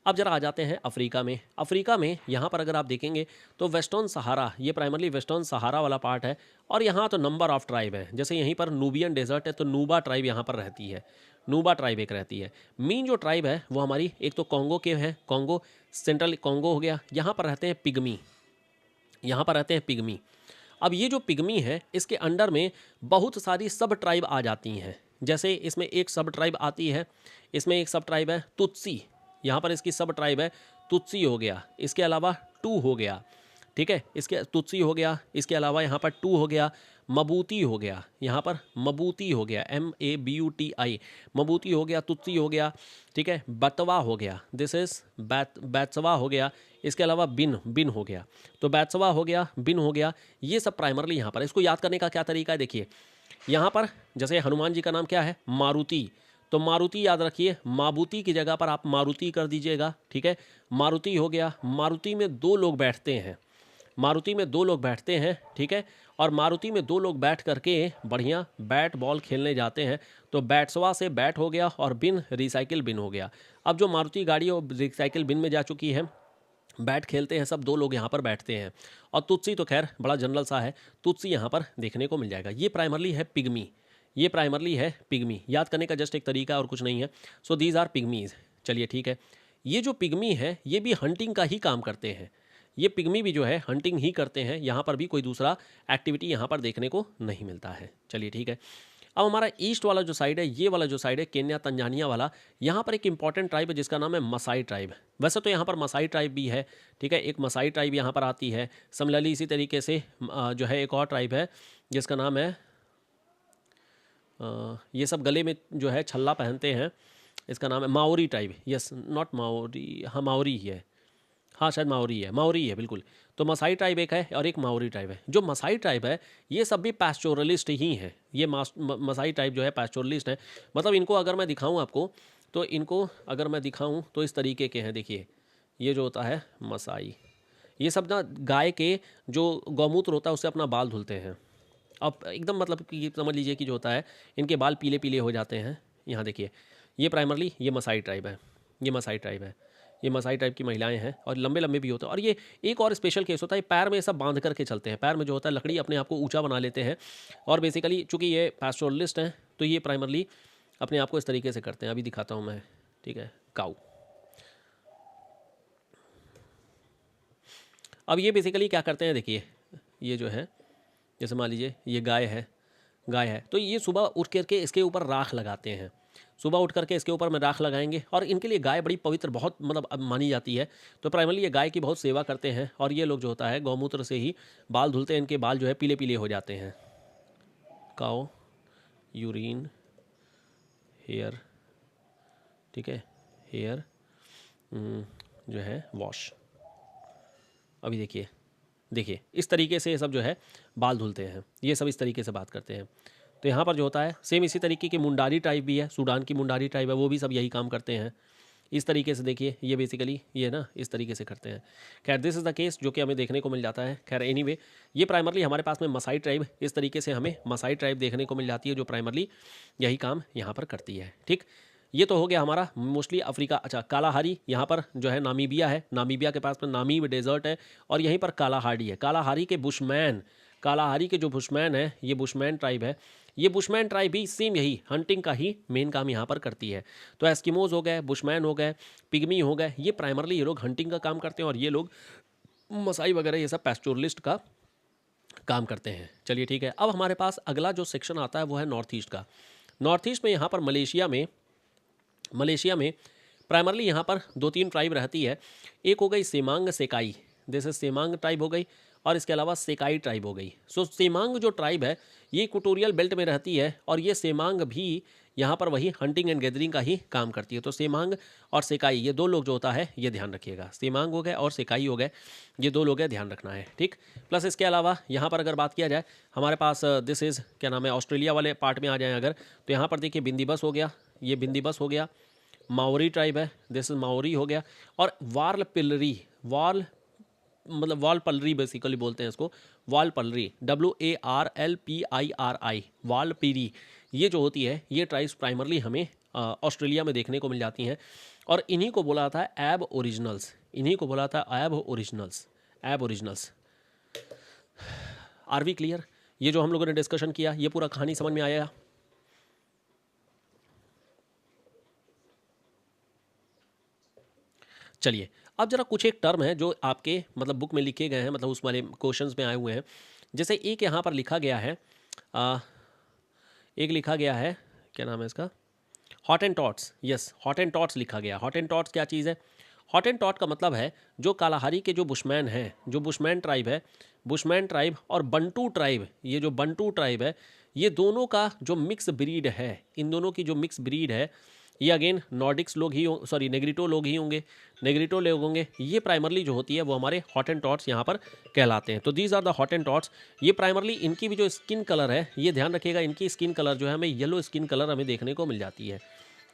अब जरा आ जाते हैं अफ्रीका में यहाँ पर अगर आप देखेंगे तो वेस्टर्न सहारा, ये प्राइमरली वेस्टर्न सहारा वाला पार्ट है और यहाँ तो नंबर ऑफ ट्राइब है। जैसे यहीं पर नूबियन डेजर्ट है तो नूबा ट्राइब यहाँ पर रहती है, नूबा ट्राइब एक रहती है। मेन जो ट्राइब है वो हमारी एक तो कॉन्गो के हैं, कॉन्गो सेंट्रल कॉन्गो हो गया, यहाँ पर रहते हैं पिग्मी, अब ये जो पिग्मी है इसके अंडर में बहुत सारी सब ट्राइब आ जाती हैं। जैसे इसमें एक सब ट्राइब आती है, इसमें एक सब ट्राइब है तुत्सी, यहाँ पर इसकी सब ट्राइब है तुत्सी हो गया, इसके अलावा टू हो गया, ठीक है, इसके तुत्सी हो गया, इसके अलावा यहाँ पर टू हो गया, मबूती हो गया, यहाँ पर मबूती हो गया, MABUTI, मबूती हो गया, तुत्सी हो गया, ठीक है, बतवा हो गया, दिस इज बैत्सवा हो गया, इसके अलावा बिन हो गया, तो बैत्सवा हो गया, बिन हो गया। ये सब प्राइमरली यहाँ पर। इसको याद करने का क्या तरीका है, देखिए यहाँ पर जैसे हनुमान जी का नाम क्या है, मारुति, तो मारुति याद रखिए, माबूती की जगह पर आप मारुति कर दीजिएगा, ठीक है। मारुति हो गया, मारुति में दो लोग बैठते हैं, ठीक है, और मारुति में दो लोग बैठ करके बढ़िया बैट बॉल खेलने जाते हैं, तो बैट्सवा से बैट हो गया और बिन रिसाइकिल बिन हो गया। अब जो मारुति गाड़ी है वो रिसाइकिल बिन में जा चुकी है, बैट खेलते हैं सब, दो लोग यहाँ पर बैठते हैं। और तुत्सी तो खैर बड़ा जनरल सा है, तुत्सी यहाँ पर देखने को मिल जाएगा। ये प्राइमरली है पिग्मी, ये प्राइमरली है पिग्मी। याद करने का जस्ट एक तरीका और कुछ नहीं है। So these are pygmies. चलिए ठीक है, ये जो पिग्मी है ये भी हंटिंग का ही काम करते हैं। ये पिग्मी भी जो है हंटिंग ही करते हैं। यहाँ पर भी कोई दूसरा एक्टिविटी यहाँ पर देखने को नहीं मिलता है। चलिए ठीक है, अब हमारा ईस्ट वाला जो साइड है, ये वाला जो साइड है केन्या तंजानिया वाला, यहाँ पर एक इंपॉर्टेंट ट्राइब है जिसका नाम है मसाई ट्राइब। वैसे तो यहाँ पर मसाई ट्राइब भी है, ठीक है, एक मसाई ट्राइब यहाँ पर आती है। सिमिलरली इसी तरीके से जो है एक और ट्राइब है जिसका नाम है ये सब गले में जो है छल्ला पहनते हैं, इसका नाम है Maori tribe. Yes, not Maori, हाँ माओरी ही है, हाँ शायद माओरी है बिल्कुल। तो मसाई ट्राइब एक है और एक माओरी ट्राइब है। जो मसाई ट्राइब है ये सब भी पैस्टोरलिस्ट ही हैं। ये मसाई ट्राइब जो है पैस्टोरलिस्ट है। मतलब इनको अगर मैं दिखाऊं आपको, तो इनको अगर मैं दिखाऊं तो इस तरीके के हैं। देखिए ये जो होता है मसाई, ये सब ना गाय के जो गौमूत्र होता है उससे अपना बाल धुलते हैं। अब एकदम मतलब कि समझ लीजिए कि जो होता है इनके बाल पीले पीले हो जाते हैं। यहाँ देखिए, ये प्राइमरली ये मसाई ट्राइब है, ये मसाई ट्राइब है, ये मसाई टाइप की महिलाएं हैं और लंबे लंबे भी होते हैं। और ये एक और स्पेशल केस होता है, पैर में सब बांध करके चलते हैं। पैर में जो होता है लकड़ी अपने आप को ऊंचा बना लेते हैं। और बेसिकली चूंकि ये पैस्टोरलिस्ट हैं तो ये प्राइमरली अपने आप को इस तरीके से करते हैं। अभी दिखाता हूँ मैं, ठीक है, काऊ। अब ये बेसिकली क्या करते हैं, देखिए ये जो है, जैसे मान लीजिए ये गाय है तो ये सुबह उठ करके इसके ऊपर राख लगाते हैं। सुबह उठ करके इसके ऊपर में राख लगाएंगे और इनके लिए गाय बड़ी पवित्र बहुत मतलब अब मानी जाती है। तो प्राइमरली ये गाय की बहुत सेवा करते हैं और ये लोग जो होता है गौमूत्र से ही बाल धुलते हैं। इनके बाल जो है पीले पीले हो जाते हैं। काओ यूरिन हेयर, ठीक है, हेयर जो है वॉश। अभी देखिए इस तरीके से ये सब जो है बाल धुलते हैं। ये सब इस तरीके से बात करते हैं। तो यहाँ पर जो होता है सेम इसी तरीके की मुंडारी टाइप भी है, सूडान की मुंडारी टाइप है, वो भी सब यही काम करते हैं। इस तरीके से देखिए ये बेसिकली ये ना इस तरीके से करते हैं। खैर दिस इज़ द केस जो कि हमें देखने को मिल जाता है। खैर एनीवे ये प्राइमरली हमारे पास में मसाई ट्राइब, इस तरीके से हमें मसाई ट्राइब देखने को मिल जाती है जो प्राइमरली यही काम यहाँ पर करती है। ठीक, ये तो हो गया हमारा मोस्टली अफ्रीका। अच्छा, कालाहारी यहाँ पर जो है नामीबिया है, नामीबिया के पास में नामीब डेजर्ट है और यहीं पर कालाहारी है। कालाहारी के बुशमैन, कालाहारी के जो बुशमैन है ये बुशमैन ट्राइब है। ये बुशमैन ट्राइब भी सेम यही हंटिंग का ही मेन काम यहाँ पर करती है। तो एस्किमोज हो गए, बुशमैन हो गए, पिग्मी हो गए, ये प्राइमरली ये लोग हंटिंग का काम करते हैं और ये लोग मसाई वगैरह ये सब पैस्टोरलिस्ट का काम करते हैं। चलिए ठीक है, अब हमारे पास अगला जो सेक्शन आता है वो है नॉर्थ ईस्ट का। नॉर्थ ईस्ट में यहाँ पर मलेशिया में प्राइमरली यहाँ पर 2-3 ट्राइब रहती है। एक हो गई सेमांग सेकाई, जैसे सेमांग ट्राइब हो गई, और इसके अलावा सेकाई ट्राइब हो गई। सो सेमांग जो ट्राइब है ये इक्वेटोरियल बेल्ट में रहती है और ये सेमांग भी यहाँ पर वही हंटिंग एंड गैदरिंग का ही काम करती है। तो सेमांग और सेकाई ये दो लोग जो होता है ये ध्यान रखिएगा, सेमांग हो गए और सेकाई हो गए, ये दो लोग हैं, ध्यान रखना है। ठीक, प्लस इसके अलावा यहाँ पर अगर बात किया जाए हमारे पास दिस इज़ क्या नाम है, ऑस्ट्रेलिया वाले पार्ट में आ जाए अगर, तो यहाँ पर देखिए बिंदीबस हो गया, ये बिंदीबस हो गया, माओरी ट्राइब है, दिस इज माओरी हो गया, और वाल पिलरी, वाल मतलब वाल पलरी बेसिकली बोलते हैं इसको, वाल पलरी, WARLPIRI, वाल पीरी, ये जो होती है ये ट्राइब्स प्राइमरली हमें ऑस्ट्रेलिया में देखने को मिल जाती हैं। और इन्हीं को बोला था एब ओरिजिनल्स, इन्हीं को बोला था एब ओरिजिनल्स, एब ओरिजिनल्स। Are we clear? ये जो हम लोगों ने डिस्कशन किया ये पूरा कहानी समझ में आया? चलिए अब जरा कुछ एक टर्म है जो आपके मतलब बुक में लिखे गए हैं, मतलब उस वाले क्वेश्चंस में आए हुए हैं। जैसे एक यहाँ पर लिखा गया है एक लिखा गया है, क्या नाम है इसका, Hottentots. Yes, Hottentots लिखा गया। हॉट एंड टॉट्स क्या चीज़ है? हॉट एंड टॉट का मतलब है जो कालाहारी के जो बुशमैन हैं, जो बुशमैन ट्राइब है, बुशमैन ट्राइब और बंटू ट्राइब, ये जो बंटू ट्राइब है ये दोनों का जो मिक्स ब्रीड है, इन दोनों की जो मिक्स ब्रीड है ये अगेन नॉर्डिक्स लोग ही सॉरी नेग्रिटो लोग ही होंगे, नेग्रिटो लोग होंगे। ये प्राइमरली जो होती है वो हमारे हॉट एंड टॉट्स यहाँ पर कहलाते हैं। तो these are the Hottentots. ये प्राइमरली इनकी भी जो स्किन कलर है ये ध्यान रखिएगा, इनकी स्किन कलर जो है हमें येलो स्किन कलर हमें देखने को मिल जाती है।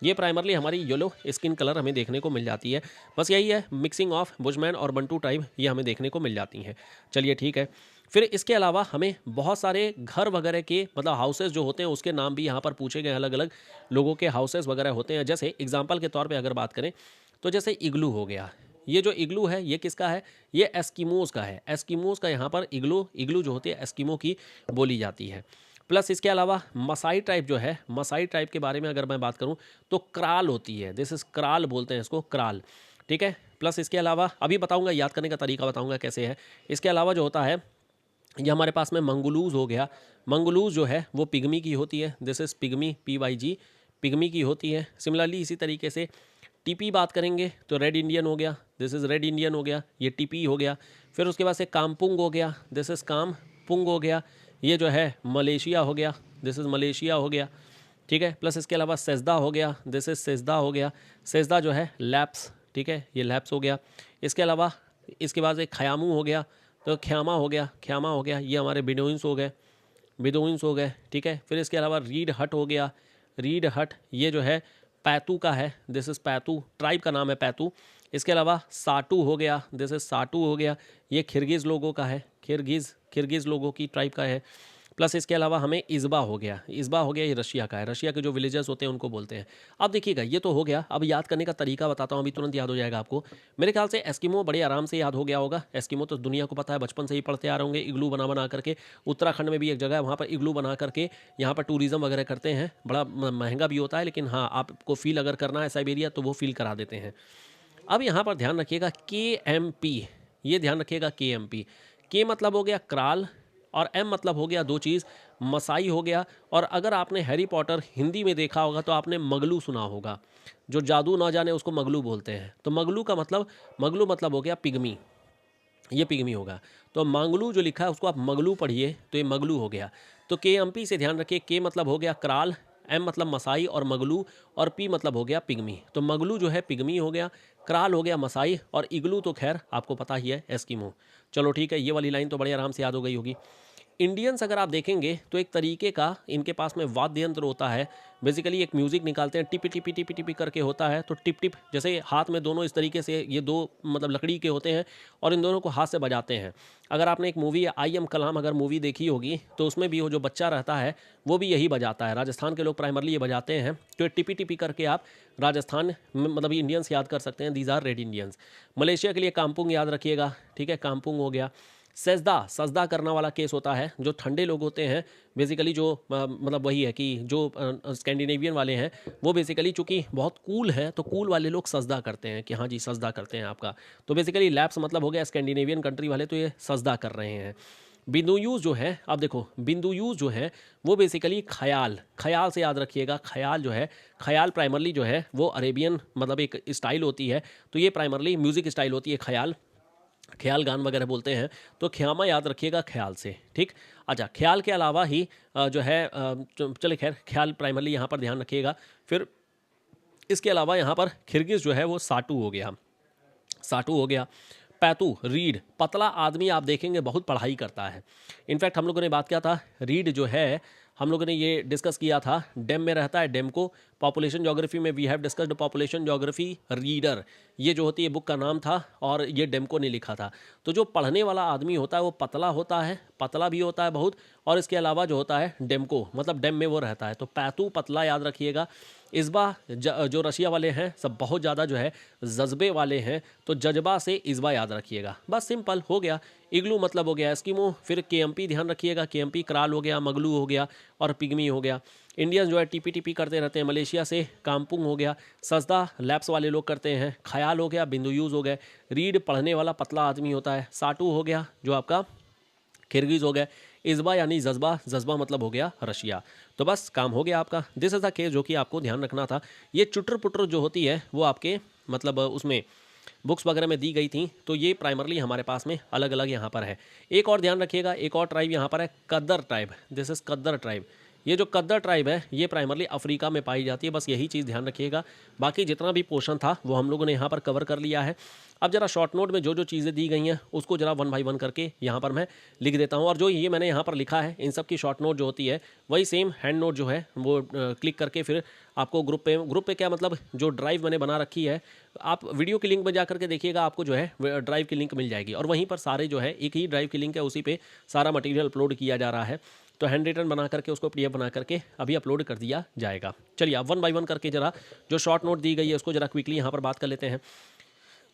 ये प्राइमरली हमारी येलो स्किन कलर हमें देखने को मिल जाती है। बस यही है, मिक्सिंग ऑफ बुशमैन और बंटू ट्राइब ये हमें देखने को मिल जाती हैं। चलिए ठीक है, फिर इसके अलावा हमें बहुत सारे घर वगैरह के मतलब हाउसेस जो होते हैं उसके नाम भी यहाँ पर पूछे गए, अलग अलग लोगों के हाउसेस वगैरह होते हैं। जैसे एग्जांपल के तौर पे अगर बात करें तो जैसे इग्लू हो गया, ये जो इग्लू है ये किसका है? ये एस्किमोज का है। एस्किमोज का यहाँ पर इग्लू जो होती है एस्किमो की बोली जाती है। प्लस इसके अलावा मसाई ट्राइब जो है, मसाई ट्राइब के बारे में अगर मैं बात करूं तो क्राल होती है, दिस इज क्राल बोलते हैं इसको, क्राल, ठीक है। प्लस इसके अलावा अभी बताऊंगा, याद करने का तरीका बताऊंगा कैसे है। इसके अलावा जो होता है ये हमारे पास में मंगलूज हो गया, मंगलूज जो है वो पिग्मी की होती है, this is pygmy, PYG, pygmy की होती है। सिमिलरली इसी तरीके से टीपी बात करेंगे तो रेड इंडियन हो गया, दिस इज़ रेड इंडियन हो गया, ये टीपी हो गया। फिर उसके बाद से कामपुंग हो गया, दिस इज़ कामपुंग हो गया, ये जो है मलेशिया हो गया, दिस इज़ मलेशिया हो गया, ठीक है। प्लस इसके अलावा सेजदा हो गया, दिस इज़ सेजदा हो गया, सेजदा जो है लैप्स, ठीक है, ये लैप्स हो गया। इसके अलावा इसके बाद एक खयामू हो गया, तो ख्यामा हो गया, ख्यामा हो गया, ये हमारे बिडोइंस हो गए, बिडोइंस हो गए, ठीक है। फिर इसके अलावा रीड हट हो गया, रीड हट, ये जो है पैतू का है, दिस इज़ पैतू, ट्राइब का नाम है पैतू। इसके अलावा साटू हो गया, दिस इज़ साटू हो गया, ये किर्गिज़ लोगों का है, किर्गिज़ लोगों की ट्राइब का है। प्लस इसके अलावा हमें इज़बा हो गया, इज़बा हो गया, ये रशिया का है, रशिया के जो विलेजर्स होते हैं उनको बोलते हैं। अब देखिएगा ये तो हो गया, अब याद करने का तरीका बताता हूँ, अभी तुरंत याद हो जाएगा आपको। मेरे ख्याल से एस्किमो बड़े आराम से याद हो गया होगा, एस्किमो तो दुनिया को पता है, बचपन से ही पढ़ते आ रहे होंगे, इग्लू बना बना करके। उत्तराखंड में भी एक जगह है, वहाँ पर इग्लू बना करके यहाँ पर टूरिज़्म वगैरह करते हैं, बड़ा महंगा भी होता है, लेकिन हाँ आपको फील अगर करना है साइबेरिया तो वो फील करा देते हैं। अब यहाँ पर ध्यान रखिएगा KMP, ये ध्यान रखिएगा KMP, के मतलब हो गया क्राल और एम मतलब हो गया दो चीज़, मसाई हो गया। और अगर आपने हैरी पॉटर हिंदी में देखा होगा तो आपने मगलू सुना होगा, जो जादू ना जाने उसको मगलू बोलते हैं। तो मगलू मतलब हो गया पिग्मी, ये पिग्मी होगा। तो मांगलू जो लिखा है उसको आप मगलू पढ़िए तो ये मगलू हो गया। तो KMP से ध्यान रखिए, के मतलब हो गया क्राल, एम मतलब मसाई और मगलू, और पी मतलब हो गया पिग्मी। तो मगलू जो है पिग्मी हो गया, क्राल हो गया मसाई, और इग्लू तो खैर आपको पता ही है एस्किमो। चलो ठीक है, ये वाली लाइन तो बड़े आराम से याद हो गई होगी। इंडियंस अगर आप देखेंगे तो एक तरीके का इनके पास में वाद्य यंत्र होता है, बेसिकली एक म्यूजिक निकालते हैं, टिपी टिपी टिपी टिपी करके होता है। तो टिप टिप जैसे हाथ में दोनों इस तरीके से, ये दो मतलब लकड़ी के होते हैं और इन दोनों को हाथ से बजाते हैं। अगर आपने एक मूवी आई एम कलाम अगर मूवी देखी होगी तो उसमें भी वो जो बच्चा रहता है वो भी यही बजाता है, राजस्थान के लोग प्राइमरली ये बजाते हैं। तो ये टिपी टिपी करके आप राजस्थान मतलब इंडियंस याद कर सकते हैं, these are red Indians. Malaysia के लिए कामपुंग याद रखिएगा, ठीक है, कामपुंग हो गया। सजदा करना वाला केस होता है, जो ठंडे लोग होते हैं बेसिकली, जो मतलब वही है कि जो स्कैंडिनेवियन वाले हैं वो बेसिकली चूँकि बहुत कूल हैं तो कूल वाले लोग सजदा करते हैं कि हाँ जी सजदा करते हैं आपका। तो बेसिकली लैप्स मतलब हो गया स्कैंडिनेवियन कंट्री वाले, तो ये सजदा कर रहे हैं। बिंदुयूज जो है, अब देखो बिंदुयूज जो है वो बेसिकली ख्याल से याद रखिएगा, ख्याल जो है, ख्याल प्राइमरली जो है वो अरेबियन मतलब एक स्टाइल होती है, तो ये प्राइमरली म्यूज़िक स्टाइल होती है ख्याल, ख्याल गान वगैरह बोलते हैं। तो ख्यामा याद रखिएगा ख्याल से, ठीक। अच्छा, ख्याल के अलावा ही जो है चले खैर ख्याल प्राइमरली यहाँ पर ध्यान रखिएगा। फिर इसके अलावा यहाँ पर खिरगिज़ जो है वो साटू हो गया, साटू हो गया। पैतू रीड, पतला आदमी आप देखेंगे बहुत पढ़ाई करता है। इनफैक्ट हम लोगों ने बात किया था, रीड जो है हम लोगों ने ये डिस्कस किया था, डेम में रहता है, डेम को पॉपुलेशन ज्योग्राफी में we have discussed population geography reader, ये जो होती है बुक का नाम था, और ये डेमको ने लिखा था। तो जो पढ़ने वाला आदमी होता है वो पतला होता है, पतला भी होता है बहुत, और इसके अलावा जो होता है डेमको मतलब डेम में वो रहता है। तो पैतू पतला याद रखिएगा। इस्बा जो रशिया वाले हैं सब बहुत ज़्यादा जो है जज्बे वाले हैं, तो जज्बा से इस्बा याद रखिएगा, बस सिंपल हो गया। इग्लू मतलब हो गया एस्किमो। फिर KMP ध्यान रखिएगा, KMP क्राल हो गया, मगलू हो गया और पिग्मी हो गया। इंडियन जो है टीपी टीपी करते रहते हैं, मलेशिया से कामपुंग हो गया। सजदा लैप्स वाले लोग करते हैं, ख्याल हो गया, बिंदुयूज हो गए, रीड पढ़ने वाला पतला आदमी होता है, साटू हो गया जो आपका किर्गिज़ हो गए, इज़बा यानी जज्बा, जज्बा मतलब हो गया रशिया। तो बस काम हो गया आपका। दिस इज़ द केस जो कि आपको ध्यान रखना था। ये चुटर पुटर जो होती है वो आपके मतलब उसमें बुक्स वगैरह में दी गई थी, तो ये प्राइमरली हमारे पास में अलग अलग यहाँ पर है। एक और ध्यान रखिएगा, एक और ट्राइब यहाँ पर है कद्दर ट्राइब, दिस इज़ कद्दर ट्राइब। ये जो कद्दर ट्राइब है ये प्राइमरली अफ्रीका में पाई जाती है, बस यही चीज़ ध्यान रखिएगा। बाकी जितना भी पोर्शन था वो हम लोगों ने यहाँ पर कवर कर लिया है। अब जरा शॉर्ट नोट में जो जो चीज़ें दी गई हैं उसको जरा 1 बाय 1 करके यहाँ पर मैं लिख देता हूँ। और जो ये मैंने यहाँ पर लिखा है इन सब की शॉर्ट नोट जो होती है वही सेम हैंड नोट जो है वो क्लिक करके फिर आपको ग्रुप पे क्या मतलब जो ड्राइव मैंने बना रखी है, आप वीडियो की लिंक में जा करके देखिएगा, आपको जो है ड्राइव की लिंक मिल जाएगी। और वहीं पर सारे जो है एक ही ड्राइव की लिंक है, उसी पे सारा मटेरियल अपलोड किया जा रहा है। तो हैंड रिटन बना करके उसको PDF बना करके अभी अपलोड कर दिया जाएगा। चलिए अब 1 बाय 1 करके जरा जो शॉर्ट नोट दी गई है उसको जरा क्विकली यहाँ पर बात कर लेते हैं।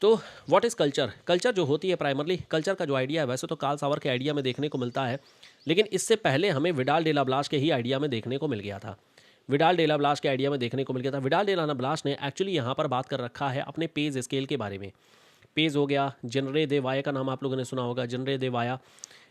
तो व्हाट इज़ कल्चर? कल्चर जो होती है प्राइमरली, कल्चर का जो आइडिया है वैसे तो कार्ल सावर के आइडिया में देखने को मिलता है, लेकिन इससे पहले हमें विडाल डेला ब्लास के ही आइडिया में देखने को मिल गया था। विडाल डेला ब्लास के आइडिया में देखने को मिल गया था। विडाल डेला ब्लास ने एक्चुअली यहाँ पर बात कर रखा है अपने पेज स्केल के बारे में। पेज हो गया, जनरे दे वाया का नाम आप लोगों ने सुना होगा, जनरे दे वाया।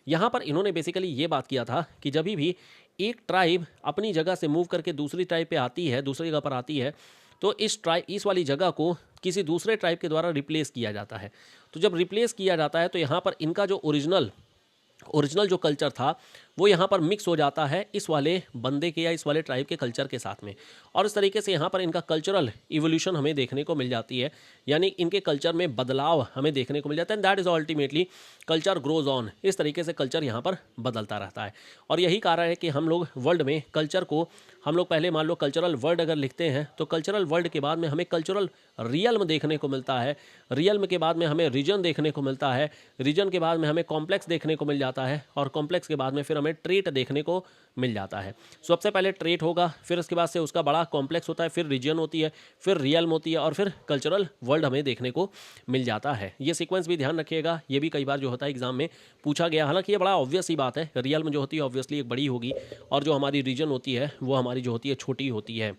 यहाँ पर इन्होंने बेसिकली ये बात किया था कि जब भी एक ट्राइब अपनी जगह से मूव करके दूसरी ट्राइब पे आती है, दूसरी जगह पर आती है, तो इस वाली जगह को किसी दूसरे ट्राइब के द्वारा रिप्लेस किया जाता है। तो जब रिप्लेस किया जाता है तो यहाँ पर इनका जो ओरिजिनल जो कल्चर था वो यहाँ पर मिक्स हो जाता है इस वाले बंदे के या इस वाले ट्राइब के कल्चर के साथ में, और इस तरीके से यहाँ पर इनका कल्चरल इवोल्यूशन हमें देखने को मिल जाती है, यानी इनके कल्चर में बदलाव हमें देखने को मिल जाता है। That is ultimately culture grows on. इस तरीके से कल्चर यहाँ पर बदलता रहता है, और यही कारण है कि हम लोग वर्ल्ड में कल्चर को, हम लोग पहले मान लो कल्चरल वर्ड अगर लिखते हैं तो कल्चरल वर्ड के बाद में हमें कल्चरल रियल्म देखने को मिलता है, रियल्म के बाद में हमें रीजन देखने को मिलता है, रीजन के बाद में हमें कॉम्प्लेक्स देखने को मिल जाता है, और कॉम्प्लेक्स के बाद में फिर हमें ट्रेट देखने को मिल जाता है। सबसे पहले ट्रेट होगा, फिर उसके बाद से उसका बड़ा कॉम्प्लेक्स होता है, फिर रीजन होती है, फिर रियल्म होती है, और फिर कल्चरल वर्ल्ड हमें देखने को मिल जाता है। ये सीक्वेंस भी ध्यान रखिएगा, ये भी कई बार जो होता है एग्जाम में पूछा गया। हालांकि ये बड़ा ऑब्वियस ही बात है, रियल्म जो होती है ऑब्वियसली एक बड़ी होगी, और जो हमारी रीजन होती है वो हमारी जो होती है छोटी होती है।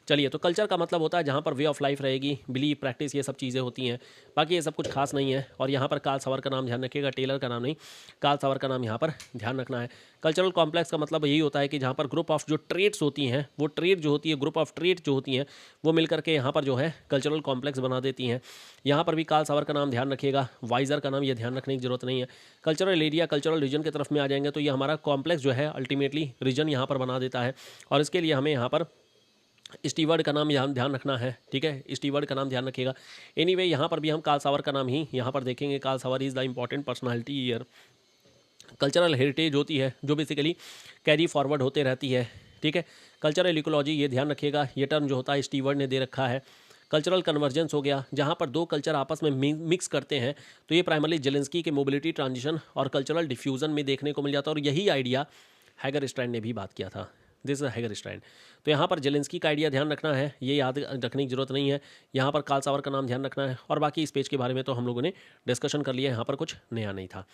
चलिए, तो कल्चर का मतलब होता है जहाँ पर वे ऑफ लाइफ रहेगी, बिलीव, प्रैक्टिस, ये सब चीज़ें होती हैं। बाकी ये सब कुछ खास नहीं है। और यहाँ पर कार्ल सावर का नाम ध्यान रखिएगा, टेलर का नाम नहीं, कार्ल सावर का नाम यहाँ पर ध्यान रखना है। कल्चरल कॉम्प्लेक्स का मतलब यही होता है कि जहाँ पर ग्रुप ऑफ जो ट्रेट्स होती हैं, वो ट्रेट जो होती है, ग्रुप ऑफ ट्रेट जो होती हैं, वो मिलकर के यहाँ पर जो है कल्चरल कॉम्प्लेक्स बना देती हैं। यहाँ पर भी कार्ल सावर का नाम ध्यान रखिएगा, वाइजर का नाम ये ध्यान रखने की जरूरत नहीं है। कल्चरल एरिया, कल्चरल रीजन की तरफ में आ जाएंगे तो ये हमारा कॉम्प्लेक्स जो है अल्टीमेटली रीजन यहाँ पर बना देता है, और इसके लिए हमें यहाँ पर स्टीवर्ड का नाम यहाँ ध्यान रखना है। ठीक है, स्टीवर्ड का नाम ध्यान रखिएगा। एनीवे, यहाँ पर भी हम कार्ल सावर का नाम ही यहाँ पर देखेंगे। Carl Sauer is the important personality here. Cultural heritage होती है जो बेसिकली कैरी फॉरवर्ड होते रहती है। ठीक है, कल्चरल इकोलॉजी ये ध्यान रखिएगा, ये टर्म जो होता है स्टीवर्ड ने दे रखा है। कल्चरल कन्वर्जेंस हो गया, जहाँ पर दो कल्चर आपस में मिक्स करते हैं, तो ये प्राइमरली जेलेंस्की के मोबिलिटी ट्रांजिशन और कल्चरल डिफ्यूज़न में देखने को मिल जाता है, और यही आइडिया हैगर स्ट्रैंड ने भी बात किया था। This is hugger strand. तो यहाँ पर जेलेंस्की का आइडिया ध्यान रखना है, ये याद रखने की जरूरत नहीं है। यहाँ पर कार्ल सावर का नाम ध्यान रखना है, और बाकी इस पेज के बारे में तो हम लोगों ने डिस्कशन कर लिया, यहाँ पर कुछ नया नहीं था।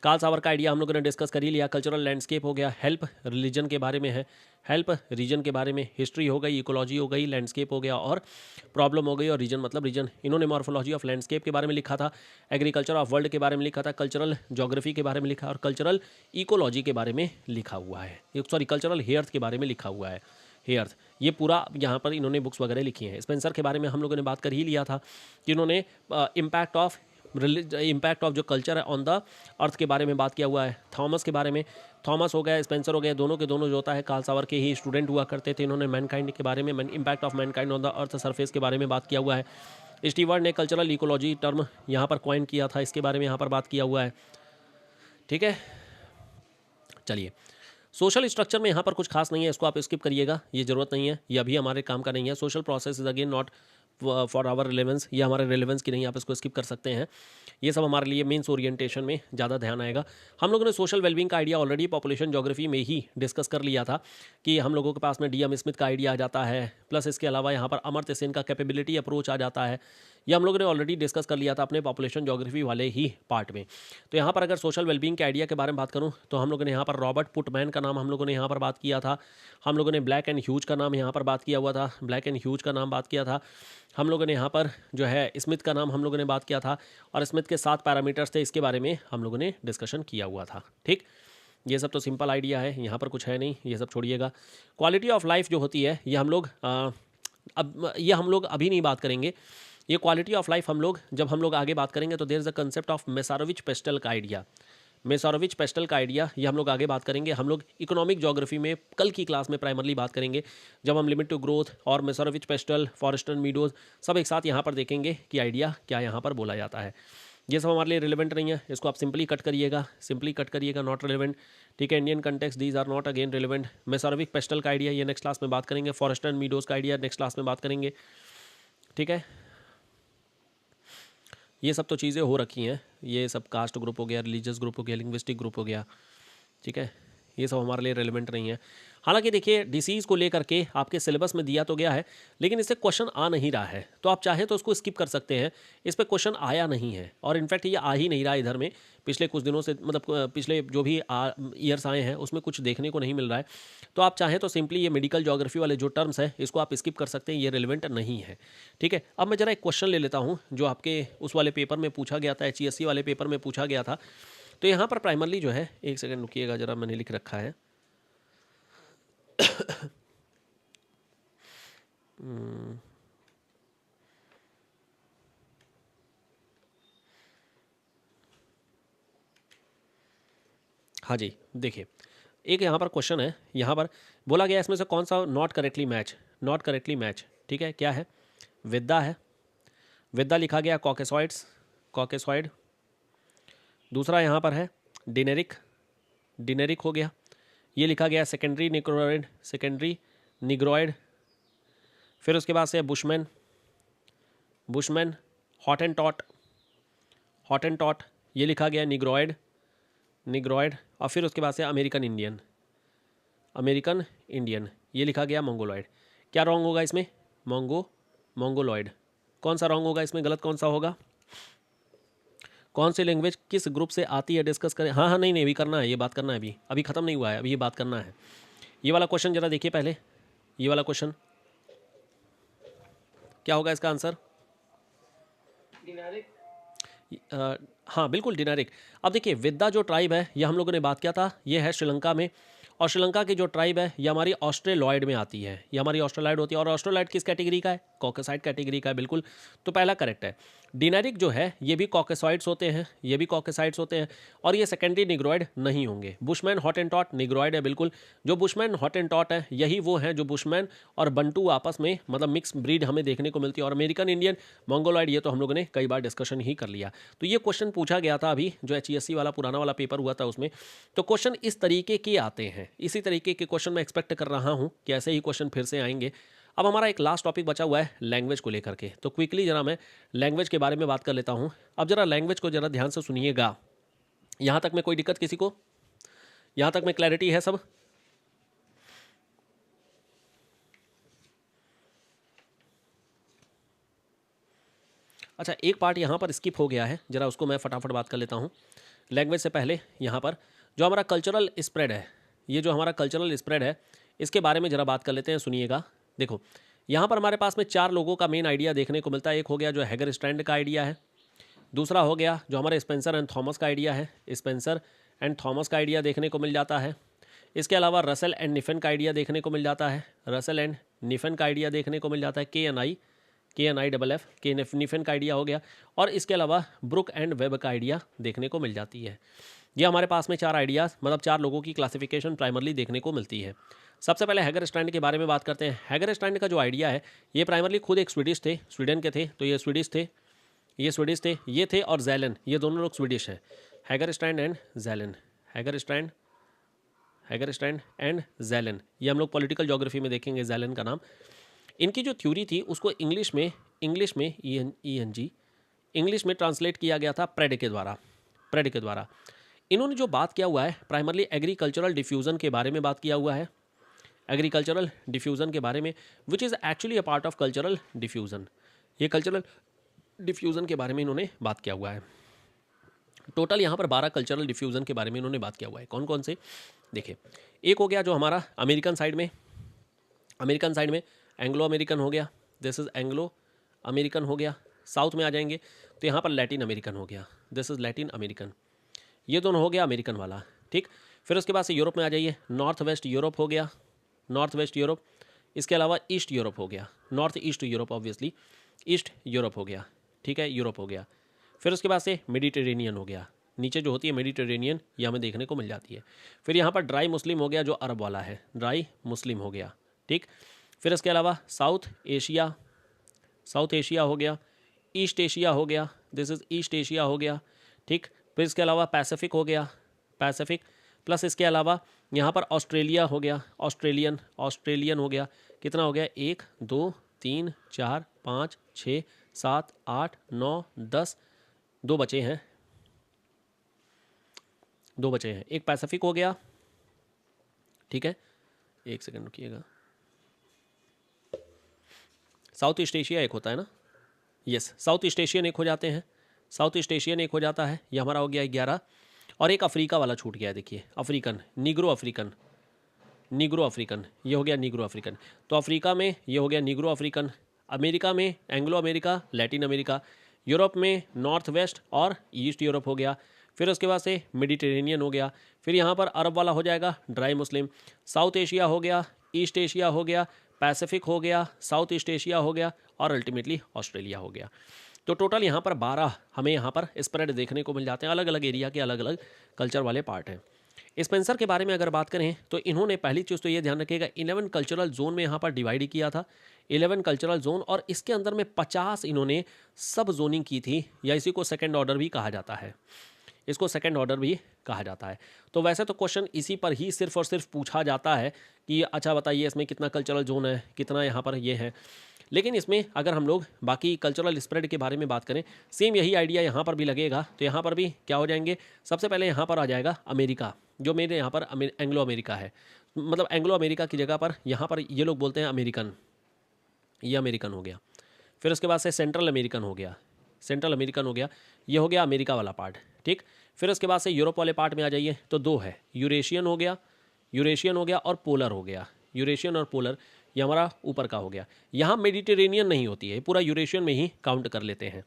कार्ल सावर का आइडिया हम लोगों ने डिस्कस कर ही लिया। कल्चरल लैंडस्केप हो गया, हेल्प रिलीजन के बारे में है, हेल्प रीजन के बारे में, हिस्ट्री हो गई, इकोलॉजी हो गई, लैंडस्केप हो गया, और प्रॉब्लम हो गई, और रीजन मतलब रीजन। इन्होंने मॉर्फोलॉजी ऑफ लैंडस्केप के बारे में लिखा था, एग्रीकल्चर ऑफ वर्ल्ड के बारे में लिखा था, कल्चरल ज्योग्राफी के बारे में लिखा, और कल्चरल इकोलॉजी के बारे में लिखा हुआ है, सॉरी कल्चरल हेयर्थ के बारे में लिखा हुआ है। हेयर्थ ये पूरा यहाँ पर इन्होंने बुक्स वगैरह लिखी हैं। स्पेंसर के बारे में हम लोगों ने बात कर ही लिया था कि इन्होंने इम्पैक्ट ऑफ जो कल्चर है ऑन द अर्थ के बारे में बात किया हुआ है। थॉमस के बारे में, थॉमस हो गया, स्पेंसर हो गया, दोनों के दोनों जो होता है कार्ल सावर के ही स्टूडेंट हुआ करते थे। इन्होंने मैनकाइंड के बारे में, impact of Mankind on the earth surface के बारे में बात किया हुआ है। स्टीवर्ड ने कल्चरल इकोलॉजी टर्म यहाँ पर कॉइन किया था, इसके बारे में यहाँ पर बात किया हुआ है। ठीक है, चलिए, सोशल स्ट्रक्चर में यहाँ पर कुछ खास नहीं है, इसको आप स्किप करिएगा, ये ज़रूरत नहीं है, ये अभी हमारे काम का नहीं है। Social process is again not for our relevance, ये हमारे रिलेवेंस की नहीं, आप इसको स्किप कर सकते हैं। ये सब हमारे लिए मेंस ओरिएंटेशन में ज़्यादा ध्यान आएगा। हम लोगों ने सोशल वेलबींग का आइडिया ऑलरेडी पॉपुलेशन ज्योग्राफी में ही डिस्कस कर लिया था कि हम लोगों के पास में DM स्मिथ का आइडिया आ जाता है, प्लस इसके अलावा यहाँ पर अमर्त्य सेन का कैपेबिलिटी अप्रोच आ जाता है। ये हम लोगों ने ऑलरेडी डिस्कस कर लिया था अपने पॉपुलेशन ज्योग्राफी वाले ही पार्ट में। तो यहाँ पर अगर सोशल वेलबींग के आइडिया के बारे में बात करूँ तो हम लोगों ने यहाँ पर रॉबर्ट पुटमैन का नाम हम लोगों ने यहाँ पर बात किया था। हम लोगों ने ब्लैक एंड ह्यूज का नाम यहाँ पर बात किया हुआ था, ब्लैक एंड ह्यूज का नाम बात किया था। हम लोगों ने यहाँ पर जो है स्मिथ का नाम हम लोगों ने बात किया था, और स्मिथ के 7 पैरामीटर्स थे, इसके बारे में हम लोगों ने डिस्कशन किया हुआ था। ठीक, ये सब तो सिंपल आइडिया है, यहाँ पर कुछ है नहीं, ये सब छोड़िएगा। क्वालिटी ऑफ लाइफ जो होती है ये हम लोग अभी नहीं बात करेंगे। ये क्वालिटी ऑफ लाइफ जब हम लोग आगे बात करेंगे तो there is a concept of Mesarovic Pestel का आइडिया। मेसारोविच पेस्टल का आइडिया ये हम लोग आगे बात करेंगे। हम लोग इकोनॉमिक ज्योग्राफी में कल की क्लास में प्राइमरली बात करेंगे, जब हम लिमिट टू ग्रोथ और मेसारोविच पेस्टल, फॉरेस्टर्न मीडोज सब एक साथ यहाँ पर देखेंगे कि आइडिया क्या यहाँ पर बोला जाता है। ये सब हमारे लिए रिलेवेंट नहीं है, इसको आप सिंपली कट करिएगा, नॉट रिलेवेंट। ठीक है, Indian context these are not again relevant. Mesarovic Pestel का आइडिया ये नेक्स्ट क्लास में बात करेंगे, फॉरेस्टर्न मीडोज का आइडिया नेक्स्ट क्लास में बात करेंगे। ठीक है, ये सब तो चीज़ें हो रखी हैं, ये सब कास्ट ग्रुप हो गया, रिलीजियस ग्रुप हो गया, लिंग्विस्टिक ग्रुप हो गया। ठीक है, ये सब हमारे लिए रेलिवेंट नहीं है। हालांकि देखिए डिसीज़ को लेकर के आपके सिलेबस में दिया तो गया है, लेकिन इससे क्वेश्चन आ नहीं रहा है, तो आप चाहें तो उसको स्किप कर सकते हैं। इस पर क्वेश्चन आया नहीं है और इनफैक्ट ये आ ही नहीं रहा इधर में पिछले कुछ दिनों से, मतलब पिछले जो भी ईयर्स आए हैं उसमें कुछ देखने को नहीं मिल रहा है। तो आप चाहें तो सिंपली ये मेडिकल ज्योग्राफी वाले जो टर्म्स हैं इसको आप स्किप कर सकते हैं, ये रिलेवेंट नहीं है। ठीक है, अब मैं जरा एक क्वेश्चन ले लेता हूँ जो आपके उस वाले पेपर में पूछा गया था, HESC वाले पेपर में पूछा गया था। तो यहाँ पर प्राइमरली जो है, एक सेकंड रुकिएगा जरा, मैंने लिख रखा है। हाँ जी, देखिए एक यहाँ पर क्वेश्चन है, यहाँ पर बोला गया इसमें से कौन सा not correctly match, not correctly match. ठीक है, क्या है? विद्या है, विद्या लिखा गया कॉकेसॉइड्स, कॉकेसॉइड। दूसरा यहाँ पर है डिनेरिक, डिनेरिक हो गया। ये लिखा गया सेकेंडरी निग्रोइड, सेकेंडरी निग्रोइड। फिर उसके बाद से bushman, bushman. Hot and taught, hot and taught, ये लिखा गया निग्रोइड, निग्रोइड। और फिर उसके बाद से अमेरिकन इंडियन, अमेरिकन इंडियन, ये लिखा गया मंगोलॉइड। क्या रॉन्ग होगा इसमें? मंगोलॉइड। कौन सा रॉन्ग होगा इसमें, गलत कौन सा होगा? कौन सी लैंग्वेज किस ग्रुप से आती है, डिस्कस करें। हाँ हाँ, नहीं नहीं, अभी करना है, ये बात करना है, अभी अभी ख़त्म नहीं हुआ है, अभी ये बात करना है। ये वाला क्वेश्चन जरा देखिए पहले, ये वाला क्वेश्चन क्या होगा इसका आंसर? हाँ बिल्कुल डिनारिक। अब देखिए विद्या जो ट्राइब है, ये हम लोगों ने बात किया था, ये है श्रीलंका में। और श्रीलंका की जो ट्राइब है ये हमारी ऑस्ट्रेलॉइड में आती है, ये हमारी ऑस्ट्रेलॉइड होती है। और ऑस्ट्रेलॉइड किस कैटेगरी का है? कॉकेसाइड कैटेगरी का है, बिल्कुल। तो पहला करेक्ट है। डिनारिक जो है ये भी कॉकेसॉइड्स होते हैं, ये भी कॉकेसाइड्स होते हैं। और ये सेकेंडरी निग्रोइड नहीं होंगे। बुशमैन हॉटेंटॉट निग्रोइड है, बिल्कुल। जो बुशमैन हॉटेंटॉट है यही वो हैं जो बुशमैन और बंटू आपस में, मतलब मिक्स ब्रीड हमें देखने को मिलती है। और अमेरिकन इंडियन, मंगोलॉइड, ये तो हम लोगों ने कई बार डिस्कशन ही कर लिया। तो ये क्वेश्चन पूछा गया था अभी जो HESC वाला पुराना वाला पेपर हुआ था उसमें। तो क्वेश्चन इस तरीके के आते हैं, इसी तरीके के क्वेश्चन मैं एक्सपेक्ट कर रहा हूँ कि ऐसे ही क्वेश्चन फिर से आएंगे। अब हमारा एक लास्ट टॉपिक बचा हुआ है लैंग्वेज को लेकर के, तो क्विकली जरा मैं लैंग्वेज के बारे में बात कर लेता हूँ। अब जरा लैंग्वेज को जरा ध्यान से सुनिएगा। यहाँ तक में कोई दिक्कत किसी को? यहाँ तक में क्लैरिटी है सब? अच्छा, एक पार्ट यहाँ पर स्किप हो गया है, जरा उसको मैं फटाफट बात कर लेता हूँ। लैंग्वेज से पहले यहाँ पर जो हमारा कल्चरल स्प्रेड है, ये जो हमारा कल्चरल स्प्रेड है इसके बारे में ज़रा बात कर लेते हैं, सुनिएगा। देखो यहाँ पर हमारे पास में 4 लोगों का मेन आइडिया देखने को मिलता है। एक हो गया जो हैगर स्ट्रैंड का आइडिया है, दूसरा हो गया जो हमारे स्पेंसर एंड थॉमस का आइडिया है, स्पेंसर एंड थॉमस का आइडिया देखने को मिल जाता है। इसके अलावा रसल एंड निफन का आइडिया देखने को मिल जाता है, रसल एंड निफन का आइडिया देखने को मिल जाता है। KNI के निफन का आइडिया हो गया। और इसके अलावा ब्रुक एंड वेब का आइडिया देखने को मिल जाती है। ये हमारे पास में 4 आइडियाज़, मतलब 4 लोगों की क्लासिफिकेशन प्राइमरली देखने को मिलती है। सबसे पहले हैगर स्ट्रैंड के बारे में बात करते हैं। हैगर स्ट्रैंड का जो आइडिया है ये प्राइमरली खुद एक स्वीडिश थे, स्वीडन के थे, तो ये स्वीडिश थे, ये स्वीडिश थे, ये थे। और जैलन, ये दोनों लोग स्वीडिश हैं। Hagerstrand and Jalen, Hagerstrand, Hagerstrand and Jalen, ये हम लोग पॉलिटिकल ज्योग्राफी में देखेंगे जैलन का नाम। इनकी जो थ्योरी थी उसको इंग्लिश में ENG इंग्लिश में ट्रांसलेट किया गया था प्रेड के द्वारा, प्रेड के द्वारा। इन्होंने जो बात किया हुआ है प्राइमरली एग्रीकल्चरल डिफ्यूज़न के बारे में बात किया हुआ है, एग्रीकल्चरल डिफ्यूज़न के बारे में, which is actually a part of cultural diffusion. ये कल्चरल डिफ्यूज़न के बारे में इन्होंने बात किया हुआ है। टोटल यहाँ पर 12 कल्चरल डिफ्यूज़न के बारे में इन्होंने बात किया हुआ है। कौन कौन से? देखिए, एक हो गया जो हमारा अमेरिकन साइड में, अमेरिकन साइड में एंग्लो अमेरिकन हो गया, दिस इज़ एंग्लो अमेरिकन हो गया। साउथ में आ जाएंगे तो यहाँ पर लैटिन अमेरिकन हो गया, दिस इज़ लैटिन अमेरिकन। ये दोनों हो गया अमेरिकन वाला, ठीक। फिर उसके बाद से यूरोप में आ जाइए, नॉर्थ वेस्ट यूरोप हो गया, नॉर्थ वेस्ट यूरोप। इसके अलावा ईस्ट यूरोप हो गया, north east Europe, obviously east Europe हो गया, ठीक है, यूरोप हो गया। फिर उसके बाद से मेडिटेरेनियन हो गया, नीचे जो होती है मेडिटेरेनियन, ये हमें देखने को मिल जाती है। फिर यहाँ पर ड्राई मुस्लिम हो गया जो अरब वाला है, ड्राई मुस्लिम हो गया, ठीक। फिर इसके अलावा साउथ एशिया, साउथ एशिया हो गया, ईस्ट एशिया हो गया, दिस इज़ ईस्ट एशिया हो गया, ठीक। फिर इसके अलावा पैसिफिक हो गया, पैसिफिक। प्लस इसके अलावा यहाँ पर ऑस्ट्रेलिया हो गया, ऑस्ट्रेलियन, ऑस्ट्रेलियन हो गया। कितना हो गया? 1 2 3 4 5 6 7 8 9 10, 2 बचे हैं, 2 बचे हैं। एक पैसिफिक हो गया, ठीक है, एक सेकंड रुकिएगा। साउथ ईस्ट एशिया एक होता है ना, यस, साउथ ईस्ट एशियन एक हो जाते हैं, साउथ ईस्ट एशियन एक हो जाता है, ये हमारा हो गया 11। और एक अफ्रीका वाला छूट गया है, देखिए African, Negro African, Negro African, ये हो गया निग्रो अफ्रीकन। तो अफ्रीका में ये हो गया निग्रो अफ्रीकन, अमेरिका में Anglo America, Latin America, Europe में नॉर्थ वेस्ट और ईस्ट यूरोप हो गया, फिर उसके बाद से मेडिटेरेनियन हो गया, फिर यहाँ पर अरब वाला हो जाएगा ड्राई मुस्लिम, साउथ एशिया हो गया, ईस्ट एशिया हो गया, पैसिफिक हो गया, साउथ ईस्ट एशिया हो गया और अल्टीमेटली ऑस्ट्रेलिया हो गया। तो टोटल यहाँ पर 12 हमें यहाँ पर स्प्रेड देखने को मिल जाते हैं, अलग अलग एरिया के अलग अलग कल्चर वाले पार्ट हैं। स्पेंसर के बारे में अगर बात करें तो इन्होंने पहली चीज़ तो ये ध्यान रखिएगा 11 कल्चरल जोन में यहाँ पर डिवाइड किया था, 11 कल्चरल जोन, और इसके अंदर में 50 इन्होंने सब जोनिंग की थी, या इसी को सेकंड ऑर्डर भी कहा जाता है, इसको सेकंड ऑर्डर भी कहा जाता है। तो वैसे तो क्वेश्चन इसी पर ही सिर्फ और सिर्फ पूछा जाता है कि अच्छा बताइए इसमें कितना कल्चरल जोन है, कितना यहाँ पर ये है, लेकिन इसमें अगर हम लोग बाकी कल्चरल स्प्रेड के बारे में बात करें, सेम यही आइडिया यहाँ पर भी लगेगा। तो यहाँ पर भी क्या हो जाएंगे, सबसे पहले यहाँ पर आ जाएगा अमेरिका, जो मेरे यहाँ पर एंग्लो अमेरिका है, मतलब एंग्लो अमेरिका की जगह पर यहाँ पर ये लोग बोलते हैं अमेरिकन, ये अमेरिकन हो गया। फिर उसके बाद से सेंट्रल अमेरिकन हो गया, सेंट्रल अमेरिकन हो गया, ये हो गया अमेरिका वाला पार्ट, ठीक। फिर उसके बाद से यूरोप वाले पार्ट में आ जाइए तो 2 है, यूरेशियन हो गया, यूरेशियन हो गया और पोलर हो गया, यूरेशियन और पोलर, ये हमारा ऊपर का हो गया। यहाँ मेडिटेरेनियन नहीं होती है, पूरा यूरेशियन में ही काउंट कर लेते हैं।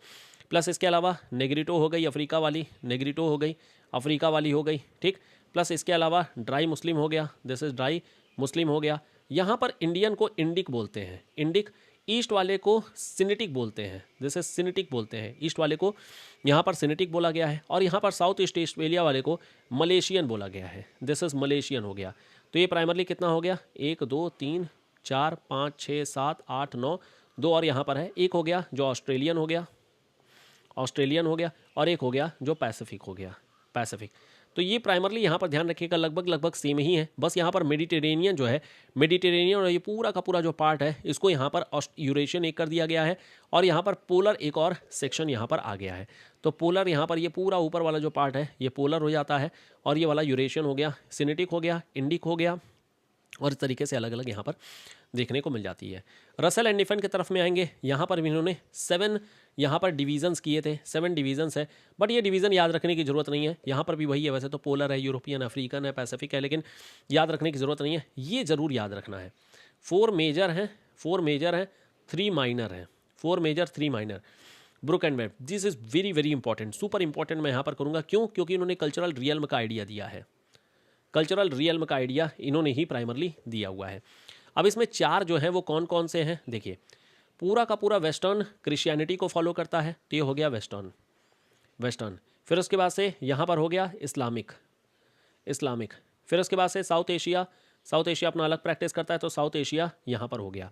प्लस इसके अलावा नेग्रिटो हो गई अफ्रीका वाली, नेग्रिटो हो गई अफ्रीका वाली हो गई, ठीक। प्लस इसके अलावा ड्राई मुस्लिम हो गया, दिस इज ड्राई मुस्लिम हो गया। यहाँ पर इंडियन को इंडिक बोलते हैं, इंडिक, ईस्ट वाले को सिनेटिक बोलते हैं, जैसे सिनेटिक बोलते हैं, ईस्ट वाले को यहाँ पर सिनेटिक बोला गया है, और यहाँ पर साउथ ईस्ट ऑस्ट्रेलिया वाले को मलेशियन बोला गया है, दिस इज मलेशियन हो गया। तो ये प्राइमरली कितना हो गया, 1 2 3 4 5 6 7 8 9, 2 और यहाँ पर है, एक हो गया जो ऑस्ट्रेलियन हो गया, ऑस्ट्रेलियन हो गया, और एक हो गया जो पैसिफिक हो गया, पैसिफिक। तो ये प्राइमरली यहाँ पर ध्यान रखिएगा लगभग सेम ही है, बस यहाँ पर मेडिटेरेनियन जो है, मेडिटेरेनियन और ये पूरा का पूरा जो पार्ट है इसको यहाँ पर यूरेशियन एक कर दिया गया है, और यहाँ पर पोलर एक और सेक्शन यहाँ पर आ गया है। तो पोलर यहाँ पर ये पूरा ऊपर वाला जो पार्ट है ये पोलर हो जाता है, और ये वाला यूरेशियन हो गया, सिनेटिक हो गया, इंडिक हो गया, और इस तरीके से अलग अलग यहाँ पर देखने को मिल जाती है। रसल एंड निफन की तरफ में आएंगे, यहाँ पर भी इन्होंने 7 यहाँ पर डिवीजन्स किए थे, 7 डिवीजन्स है, बट ये डिवीज़न याद रखने की ज़रूरत नहीं है, यहाँ पर भी वही है, वैसे तो पोलर है, यूरोपियन, अफ्रीकन है, पैसिफिक है, लेकिन याद रखने की ज़रूरत नहीं है, ये ज़रूर याद रखना है। 4 मेजर हैं, 4 मेजर हैं, 3 माइनर हैं, 4 major 3 minor, Brook and Webb, this is very very important, super important मैं यहाँ पर करूँगा, क्यों, क्योंकि इन्होंने कल्चरल रियल्म का आइडिया दिया है, कल्चरल रियल्म का आइडिया इन्होंने ही प्राइमरली दिया हुआ है। अब इसमें 4 जो हैं वो कौन कौन से हैं, देखिए पूरा का पूरा वेस्टर्न क्रिश्चियनिटी को फॉलो करता है, तो ये हो गया वेस्टर्न, वेस्टर्न। फिर उसके बाद से यहाँ पर हो गया इस्लामिक, इस्लामिक। फिर उसके बाद से साउथ एशिया, साउथ एशिया अपना अलग प्रैक्टिस करता है, तो साउथ एशिया यहाँ पर हो गया,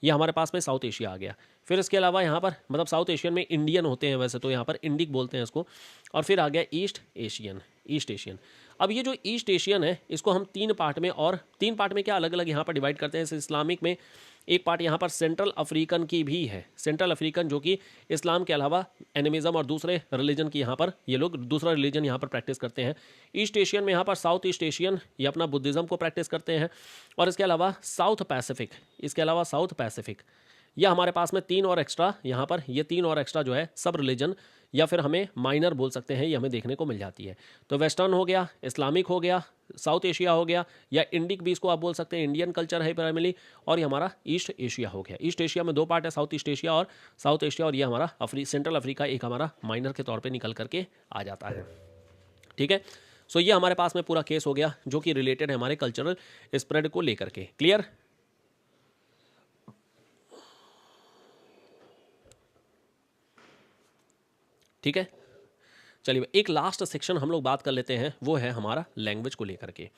ये हमारे पास में साउथ एशिया आ गया। फिर इसके अलावा यहाँ पर मतलब साउथ एशियन में इंडियन होते हैं, वैसे तो यहाँ पर इंडिक बोलते हैं इसको, और फिर आ गया ईस्ट एशियन, ईस्ट एशियन। अब ये जो ईस्ट एशियन है इसको हम 3 पार्ट में, और 3 पार्ट में क्या अलग अलग यहाँ पर डिवाइड करते हैं। इस्लामिक में एक पार्ट यहाँ पर सेंट्रल अफ्रीकन की भी है, सेंट्रल अफ्रीकन जो कि इस्लाम के अलावा एनिमिज्म और दूसरे रिलीजन की यहाँ पर ये लोग दूसरा रिलीजन यहाँ पर प्रैक्टिस करते हैं। ईस्ट एशियन में यहाँ पर साउथ ईस्ट एशियन ये अपना बुद्धिज़्म को प्रैक्टिस करते हैं, और इसके अलावा साउथ पैसिफिक, इसके अलावा साउथ पैसिफिक, यह हमारे पास में 3 और एक्स्ट्रा यहाँ पर, ये 3 और एक्स्ट्रा जो है सब रिलीजन या फिर हमें माइनर बोल सकते हैं, ये हमें देखने को मिल जाती है। तो वेस्टर्न हो गया, इस्लामिक हो गया, साउथ एशिया हो गया, या इंडिक भी इसको आप बोल सकते हैं, इंडियन कल्चर है प्राइमरली, और ये हमारा ईस्ट एशिया हो गया। ईस्ट एशिया में 2 पार्ट है, साउथ ईस्ट एशिया और साउथ एशिया, और ये हमारा सेंट्रल अफ्रीका एक हमारा माइनर के तौर पर निकल करके आ जाता है, ठीक है। सो ये हमारे पास में पूरा केस हो गया जो कि रिलेटेड है हमारे कल्चरल स्प्रेड को लेकर के। क्लियर? ठीक है, चलिए एक लास्ट सेक्शन हम लोग बात कर लेते हैं, वो है हमारा लैंग्वेज को लेकर के।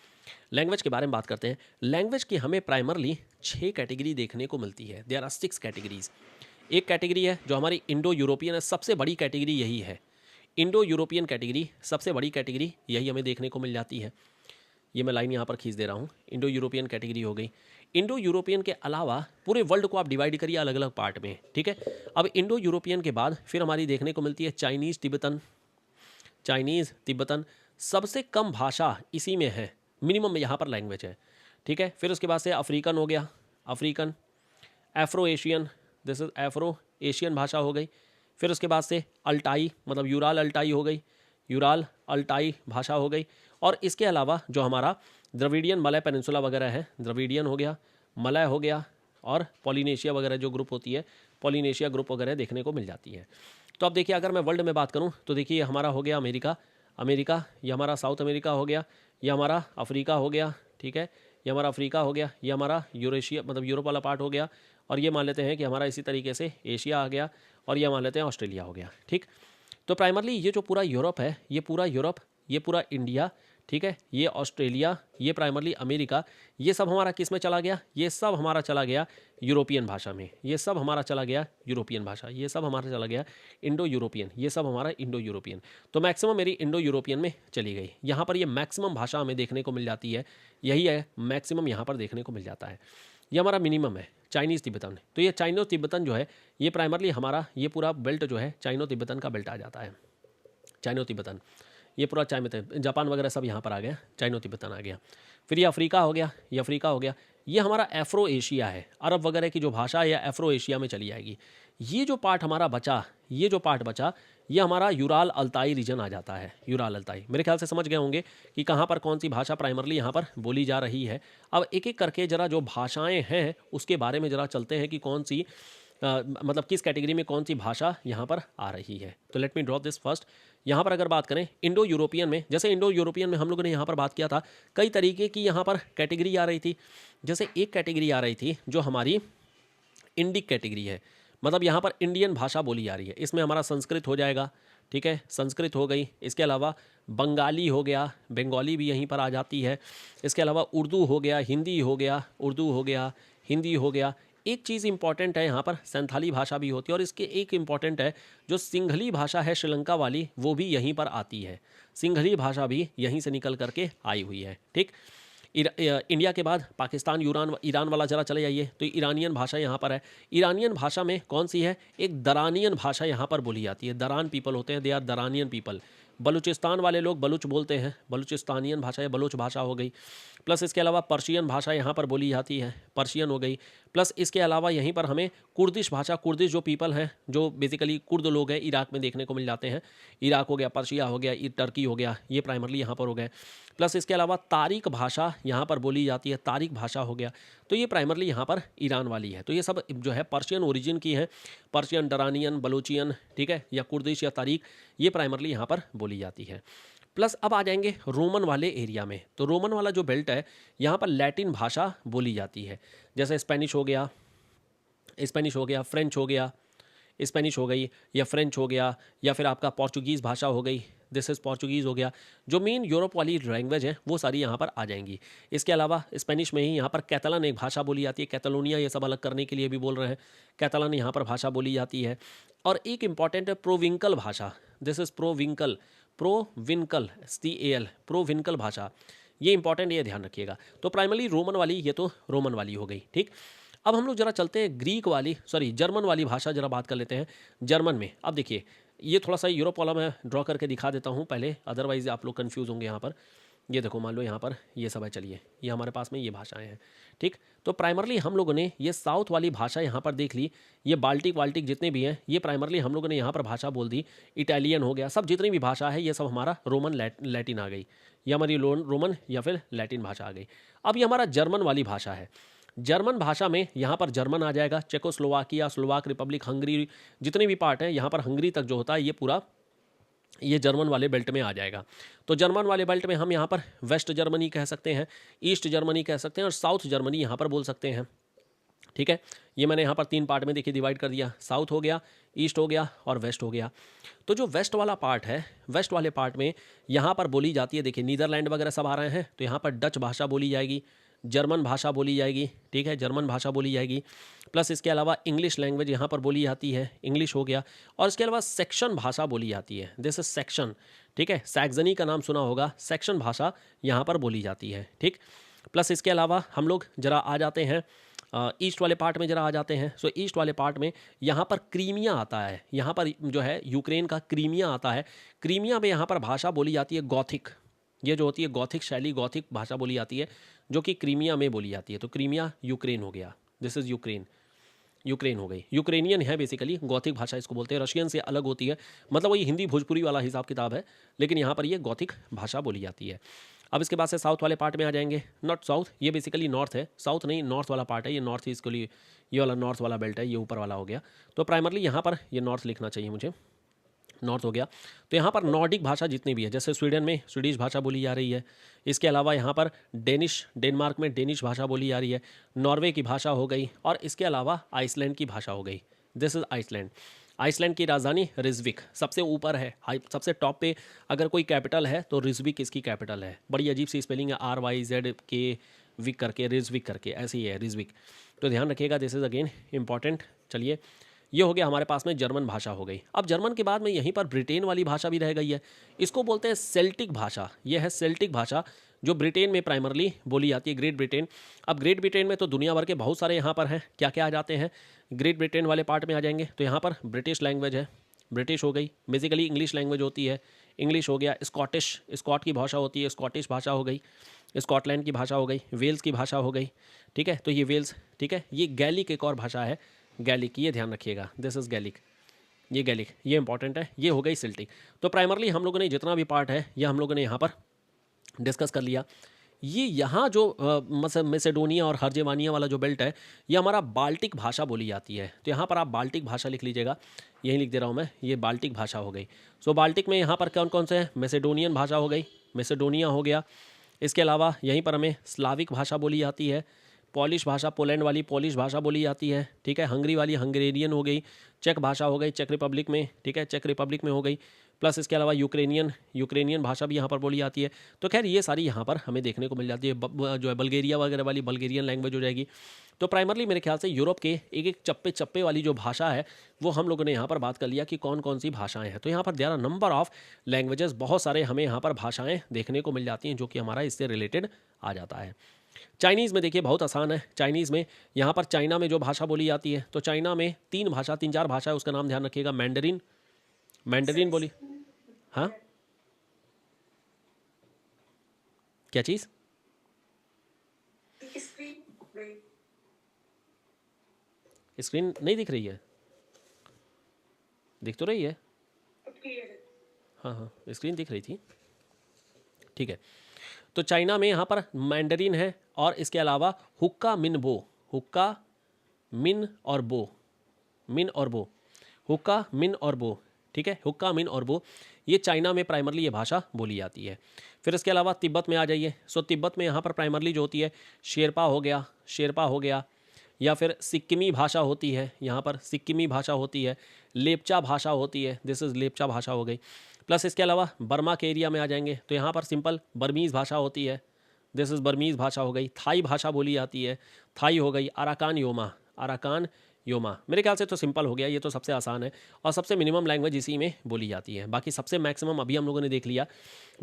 लैंग्वेज के बारे में बात करते हैं। लैंग्वेज की हमें प्राइमरली 6 कैटेगरी देखने को मिलती है, देयर आर 6 कैटेगरीज। एक कैटेगरी है जो हमारी इंडो यूरोपियन है, सबसे बड़ी कैटेगरी यही है, इंडो यूरोपियन कैटेगरी, सबसे बड़ी कैटेगरी यही हमें देखने को मिल जाती है। ये मैं लाइन यहाँ पर खींच दे रहा हूँ, इंडो यूरोपियन कैटेगरी हो गई। इंडो यूरोपियन के अलावा पूरे वर्ल्ड को आप डिवाइड करिए अलग अलग पार्ट में, ठीक है। अब इंडो यूरोपियन के बाद फिर हमारी देखने को मिलती है चाइनीज़ तिब्बतन, चाइनीज़ तिब्बतन, सबसे कम भाषा इसी में है, मिनिमम यहाँ पर लैंग्वेज है, ठीक है। फिर उसके बाद से अफ्रीकन हो गया, African, Afro Asian, this is Afro Asian भाषा हो गई। फिर उसके बाद से अल्टाई, मतलब यूराल अल्टाई हो गई, यूराल अल्टाई भाषा हो गई। और इसके अलावा जो हमारा द्रविडियन मलय पेनिनसुला वगैरह है, द्रविडियन हो गया, मलय हो गया, और पॉलिनेशिया वगैरह जो ग्रुप होती है, पॉलिनेशिया ग्रुप वगैरह देखने को मिल जाती है। तो अब देखिए, अगर मैं वर्ल्ड में बात करूं तो देखिए हमारा हो गया अमेरिका, अमेरिका, ये हमारा साउथ अमेरिका हो गया, ये हमारा अफ्रीका हो गया, ठीक है, ये हमारा अफ्रीका हो गया, ये हमारा यूरेशिया मतलब यूरोप वाला पार्ट हो गया, और ये मान लेते हैं कि हमारा इसी तरीके से एशिया आ गया, और ये मान लेते हैं ऑस्ट्रेलिया हो गया, ठीक। तो प्राइमरली ये जो पूरा यूरोप है, ये पूरा यूरोप, ये पूरा इंडिया, ठीक है, ये ऑस्ट्रेलिया, ये प्राइमरली अमेरिका, ये सब हमारा किस में चला गया, ये सब हमारा चला गया यूरोपियन भाषा में, ये सब हमारा चला गया यूरोपियन भाषा, ये सब हमारा चला गया इंडो यूरोपियन, ये सब हमारा इंडो यूरोपियन। तो मैक्सिमम मेरी इंडो यूरोपियन में चली गई। यहाँ पर ये मैक्सिमम भाषा हमें देखने को मिल जाती है, यही है मैक्सिमम यहाँ पर देखने को मिल जाता है। ये हमारा मिनिमम है चाइनीज़ तिब्बतन। तो ये चाइनो तिब्बतन जो है, ये प्राइमरली हमारा ये पूरा बेल्ट जो है चाइनो तिब्बतन का बेल्ट आ जाता है, चाइनो तिब्बतन, ये पूरा जापान वगैरह सब यहाँ पर आ गया, चाइनो तिब्बतन आ गया। फिर ये अफ्रीका हो गया, ये अफ्रीका हो गया, ये हमारा एफ्रो एशिया है, अरब वगैरह की जो भाषा है या एफ्रो एशिया में चली जाएगी। ये जो पार्ट हमारा बचा, ये जो पार्ट बचा, ये हमारा यूराल अल्ताई रीजन आ जाता है, यूराल अल्ताई। मेरे ख्याल से समझ गए होंगे कि कहाँ पर कौन सी भाषा प्राइमरली यहाँ पर बोली जा रही है। अब एक एक करके जरा जो भाषाएँ हैं उसके बारे में जरा चलते हैं कि कौन सी मतलब किस कैटेगरी में कौन सी भाषा यहाँ पर आ रही है। तो let me draw this first. यहाँ पर अगर बात करें इंडो यूरोपियन में, जैसे इंडो यूरोपियन में हम लोगों ने यहाँ पर बात किया था, कई तरीके की यहाँ पर कैटेगरी आ रही थी। जैसे एक कैटेगरी आ रही थी जो हमारी इंडिक कैटेगरी है, मतलब यहाँ पर इंडियन भाषा बोली जा रही है। इसमें हमारा संस्कृत हो जाएगा, ठीक है, संस्कृत हो गई। इसके अलावा बंगाली हो गया, बंगाली भी यहीं पर आ जाती है। इसके अलावा उर्दू हो गया, हिंदी हो गया, उर्दू हो गया, हिंदी हो गया। एक चीज़ इंपॉर्टेंट है यहाँ पर, संथाली भाषा भी होती है, और इसके एक इंपॉर्टेंट है जो सिंघली भाषा है श्रीलंका वाली, वो भी यहीं पर आती है। सिंघली भाषा भी यहीं से निकल करके आई हुई है, ठीक। इंडिया के बाद पाकिस्तान, ईरान वाला जरा चले जाइए, तो ईरानियन भाषा यहाँ पर है। ईरानियन भाषा में कौन सी है, एक दरानियन भाषा यहाँ पर बोली जाती है। दरान पीपल होते हैं, दे आर दरानियन पीपल। बलूचिस्तान वाले लोग बलूच बोलते हैं, बलूचिस्तानियन भाषा या बलूच भाषा हो गई। प्लस इसके अलावा पर्शियन भाषा यहाँ पर बोली जाती है, पर्शियन हो गई। प्लस इसके अलावा यहीं पर हमें कुर्दिश भाषा, कुर्दिश जो पीपल हैं, जो बेसिकली कुर्द लोग हैं, इराक में देखने को मिल जाते हैं। इराक हो गया, पर्शिया हो गया, टर्की हो गया, ये प्राइमरली यहाँ पर हो गए। प्लस इसके अलावा तारिक भाषा यहाँ पर बोली जाती है, तारिक भाषा हो गया, तो ये प्राइमरली यहाँ पर ईरान वाली है। तो ये सब जो है पर्शियन ओरिजिन की है, पर्शियन, डरानियन, बलूचियन, ठीक है, या कुर्दिश या तारिक, ये प्राइमरली यहाँ पर बोली जाती है। प्लस अब आ जाएंगे रोमन वाले एरिया में। तो रोमन वाला जो बेल्ट है, यहाँ पर लैटिन भाषा बोली जाती है। जैसे स्पेनिश हो गया, स्पेनिश हो गया, फ्रेंच हो गया, स्पेनिश हो गई या फ्रेंच हो गया, या फिर आपका पोर्चुगीज़ भाषा हो गई, दिस इज़ पोर्चुगीज़ हो गया। जो मेन यूरोप वाली लैंग्वेज है वो सारी यहाँ पर आ जाएंगी। इसके अलावा स्पेनिश में ही यहाँ पर कैतलन एक भाषा बोली जाती है, कैतलोनिया ये सब अलग करने के लिए भी बोल रहे हैं, कैतलन यहाँ पर भाषा बोली जाती है। और एक इंपॉर्टेंट है प्रोविंकल भाषा, दिस इज़ प्रोविंकल, प्रोविंकल, CAL, प्रोविंकल भाषा, ये इंपॉर्टेंट, ये ध्यान रखिएगा। तो प्राइमरली रोमन वाली, ये तो रोमन वाली हो गई, ठीक। अब हम लोग जरा चलते हैं ग्रीक वाली, जर्मन वाली भाषा जरा बात कर लेते हैं। जर्मन में अब देखिए, ये थोड़ा सा यूरोप वाला मैं ड्रॉ करके दिखा देता हूँ पहले, अदरवाइज आप लोग कंफ्यूज होंगे यहाँ पर। ये देखो, मान लो यहाँ पर ये सब है, चलिए ये हमारे पास में ये भाषाएं हैं, ठीक। तो प्राइमरली हम लोगों ने ये साउथ वाली भाषा यहाँ पर देख ली, ये बाल्टिक जितने भी हैं, ये प्राइमरली हम लोगों ने यहाँ पर भाषा बोल दी। इटालियन हो गया, सब जितनी भी भाषा है ये सब हमारा रोमन लैटिन आ गई, ये हमारी रोमन या फिर लैटिन भाषा आ गई। अब ये हमारा जर्मन वाली भाषा है। जर्मन भाषा में यहाँ पर जर्मन आ जाएगा, चेकोस्लोवाकिया, स्लोवाक रिपब्लिक, हंगरी, जितने भी पार्ट हैं यहाँ पर, हंगरी तक जो होता है ये पूरा ये जर्मन वाले बेल्ट में आ जाएगा। तो जर्मन वाले बेल्ट में हम यहाँ पर वेस्ट जर्मनी कह सकते हैं, ईस्ट जर्मनी कह सकते हैं, और साउथ जर्मनी यहाँ पर बोल सकते हैं, ठीक है। ये मैंने यहाँ पर 3 पार्ट में देखिए डिवाइड कर दिया, साउथ हो गया, ईस्ट हो गया और वेस्ट हो गया। तो जो वेस्ट वाला पार्ट है, वेस्ट वाले पार्ट में यहाँ पर बोली जाती है, देखिए नीदरलैंड वगैरह सब आ रहे हैं, तो यहाँ पर डच भाषा बोली जाएगी, जर्मन भाषा बोली जाएगी, ठीक है, जर्मन भाषा बोली जाएगी। प्लस इसके अलावा इंग्लिश लैंग्वेज यहाँ पर बोली जाती है, इंग्लिश हो गया। और इसके अलावा सेक्शन भाषा बोली जाती है, दिस इज सेक्शन, ठीक है, सैक्सनी का नाम सुना होगा, सेक्शन भाषा यहाँ पर बोली जाती है, ठीक। प्लस इसके अलावा हम लोग जरा आ जाते हैं ईस्ट वाले पार्ट में, जरा आ जाते हैं। सो ईस्ट वाले पार्ट में यहाँ पर क्रीमिया आता है, यहाँ पर जो है यूक्रेन का क्रीमिया आता है। क्रीमिया में यहाँ पर भाषा बोली जाती है गॉथिक, ये जो होती है गॉथिक शैली, गॉथिक भाषा बोली जाती है, जो कि क्रीमिया में बोली जाती है। तो क्रीमिया यूक्रेन हो गया, दिस इज़ यूक्रेन, यूक्रेन हो गई, यूक्रेनियन है बेसिकली, गॉथिक भाषा इसको बोलते हैं। रशियन से अलग होती है, मतलब वही हिंदी भोजपुरी वाला हिसाब किताब है, लेकिन यहाँ पर ये गॉथिक भाषा बोली जाती है। अब इसके बाद से साउथ वाले पार्ट में आ जाएंगे। नॉट साउथ, ये बेसिकली नॉर्थ है, साउथ नहीं, नॉर्थ वाला पार्ट है, ये नॉर्थ ईस्ट के लिए, ये वाला नॉर्थ वाला बेल्ट है, ये ऊपर वाला हो गया। तो प्राइमरली यहाँ पर ये नॉर्थ लिखना चाहिए मुझे, नॉर्थ हो गया। तो यहाँ पर नॉर्डिक भाषा जितनी भी है, जैसे स्वीडन में स्वीडिश भाषा बोली जा रही है, इसके अलावा यहाँ पर डेनिश, डेनमार्क में डेनिश भाषा बोली जा रही है, नॉर्वे की भाषा हो गई, और इसके अलावा आइसलैंड की भाषा हो गई, दिस इज़ आइसलैंड। आइसलैंड की राजधानी रिजविक सबसे ऊपर है, सबसे टॉप पे अगर कोई कैपिटल है तो रिजविक इसकी कैपिटल है। बड़ी अजीब सी स्पेलिंग है, RYZK विक करके, रिजविक करके, ऐसे ही है रिजविक, तो ध्यान रखिएगा, दिस इज़ अगेन इंपॉर्टेंट। चलिए, ये हो गया हमारे पास में जर्मन भाषा हो गई। अब जर्मन के बाद में यहीं पर ब्रिटेन वाली भाषा भी रह गई है, इसको बोलते हैं सेल्टिक भाषा। ये है सेल्टिक भाषा, जो ब्रिटेन में प्राइमरली बोली जाती है, ग्रेट ब्रिटेन। अब ग्रेट ब्रिटेन में तो दुनिया भर के बहुत सारे यहाँ पर हैं, क्या क्या आ जाते हैं ग्रेट ब्रिटेन वाले पार्ट में आ जाएंगे। तो यहाँ पर ब्रिटिश लैंग्वेज है, ब्रिटिश हो गई, बेसिकली इंग्लिश लैंग्वेज होती है, इंग्लिश हो गया, स्कॉटिश, स्कॉट की भाषा होती है, स्कॉटिश भाषा हो गई, स्कॉटलैंड की भाषा हो गई, वेल्स की भाषा हो गई, ठीक है, तो ये वेल्स, ठीक है। ये गैलिक एक और भाषा है, गैलिक, ये ध्यान रखिएगा, दिस इज़ गैलिक, ये गैलिक, ये इंपॉर्टेंट है। ये हो गई सेल्टिक। तो प्राइमरली हम लोगों ने जितना भी पार्ट है ये हम लोगों ने यहाँ पर डिस्कस कर लिया। ये यहाँ जो मैसेडोनिया और हर्जेवानिया वाला जो बेल्ट है, ये हमारा बाल्टिक भाषा बोली जाती है। तो यहाँ पर आप बाल्टिक भाषा लिख लीजिएगा, यही लिख दे रहा हूँ मैं, ये बाल्टिक भाषा हो गई। सो बाल्टिक में यहाँ पर कौन कौन से हैं, मैसेडोनियन भाषा हो गई, मैसेडोनिया हो गया, इसके अलावा यहीं पर हमें स्लाविक भाषा बोली जाती है, पॉलिश भाषा, पोलैंड वाली पॉलिश भाषा बोली जाती है, ठीक है, हंगरी वाली हंगरेरियन हो गई, चेक भाषा हो गई चेक रिपब्लिक में, ठीक है, चेक रिपब्लिक में हो गई, प्लस इसके अलावा यूक्रेनियन भाषा भी यहाँ पर बोली जाती है। तो खैर ये सारी यहाँ पर हमें देखने को मिल जाती है। जो है बल्गेरिया वगैरह वाली बल्गेरियन लैंग्वेज हो जाएगी। तो प्राइमरली मेरे ख्याल से यूरोप के एक एक चप्पे चप्पे वाली जो भाषा है वो हम लोगों ने यहाँ पर बात कर लिया कि कौन कौन सी भाषाएं हैं। तो यहाँ पर there are number of languages, बहुत सारे हमें यहाँ पर भाषाएं देखने को मिल जाती हैं जो कि हमारा इससे रिलेटेड आ जाता है। चाइनीज़ में देखिए बहुत आसान है। चाइनीज़ में यहाँ पर चाइना में जो भाषा बोली जाती है, तो चाइना में तीन चार भाषा है, उसका नाम ध्यान रखिएगा। मैंडरीन, मैंडरीन बोली, हाँ क्या चीज़, स्क्रीन नहीं दिख रही है, दिख तो रही है, हाँ हाँ स्क्रीन दिख रही थी, ठीक है। तो चाइना में यहाँ पर मैंडरीन है, और इसके अलावा हुक्का मिन बो, हुक्का मिन और बो, मिन और बो, हुक्का मिन और बो, ठीक है, हुक्का मिन और बो, ये चाइना में प्राइमरली ये भाषा बोली जाती है। फिर इसके अलावा तिब्बत में आ जाइए। सो तिब्बत में यहाँ पर प्राइमरली जो होती है शेरपा हो गया, शेरपा हो गया, या फिर सिक्किमी भाषा होती है, यहाँ पर सिक्किमी भाषा होती है, लेपचा भाषा होती है, दिस इज़ लेपचा भाषा हो गई। प्लस इसके अलावा बर्मा के एरिया में आ जाएंगे तो यहाँ पर सिंपल बर्मीज़ भाषा होती है, दिस इज़ बर्मीज़ भाषा हो गई। थाई भाषा बोली जाती है, थाई हो गई। अराकान योमा, अराकान योमा, मेरे ख्याल से तो सिंपल हो गया, ये तो सबसे आसान है और सबसे मिनिमम लैंग्वेज इसी में बोली जाती है। बाकी सबसे मैक्सिमम अभी हम लोगों ने देख लिया,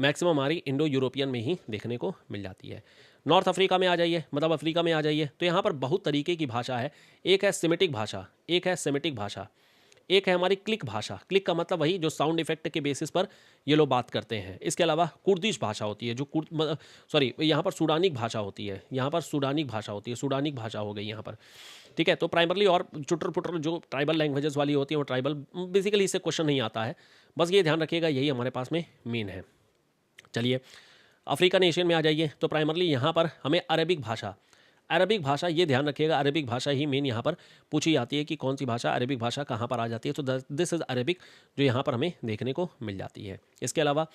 मैक्सिमम हमारी इंडो यूरोपियन में ही देखने को मिल जाती है। नॉर्थ अफ्रीका में आ जाइए, मतलब अफ्रीका में आ जाइए, तो यहाँ पर बहुत तरीके की भाषा है। एक है सेमेटिक भाषा, एक है सेमेटिक भाषा, एक है हमारी क्लिक भाषा। क्लिक का मतलब वही जो साउंड इफेक्ट के बेसिस पर ये लोग बात करते हैं। इसके अलावा कुर्दिश भाषा होती है, जो यहाँ पर सूडानिक भाषा होती है, यहाँ पर सूडानिक भाषा होती है, सूडानिक भाषा हो गई यहाँ पर, ठीक है। तो प्राइमरली और चुटर पुटर जो ट्राइबल लैंग्वेजेस वाली होती है वो ट्राइबल, बेसिकली इससे क्वेश्चन नहीं आता है, बस ये ध्यान रखिएगा, यही हमारे पास में मेन है। चलिए अफ्रीकन एशियन में आ जाइए, तो प्राइमरली यहाँ पर हमें अरबिक भाषा, अरबिक भाषा ये ध्यान रखिएगा, अरबिक भाषा ही मेन यहाँ पर पूछी जाती है कि कौन सी भाषा, अरबिक भाषा कहाँ पर आ जाती है। तो दिस इज़ अरबिक जो यहाँ पर हमें देखने को मिल जाती है। इसके अलावा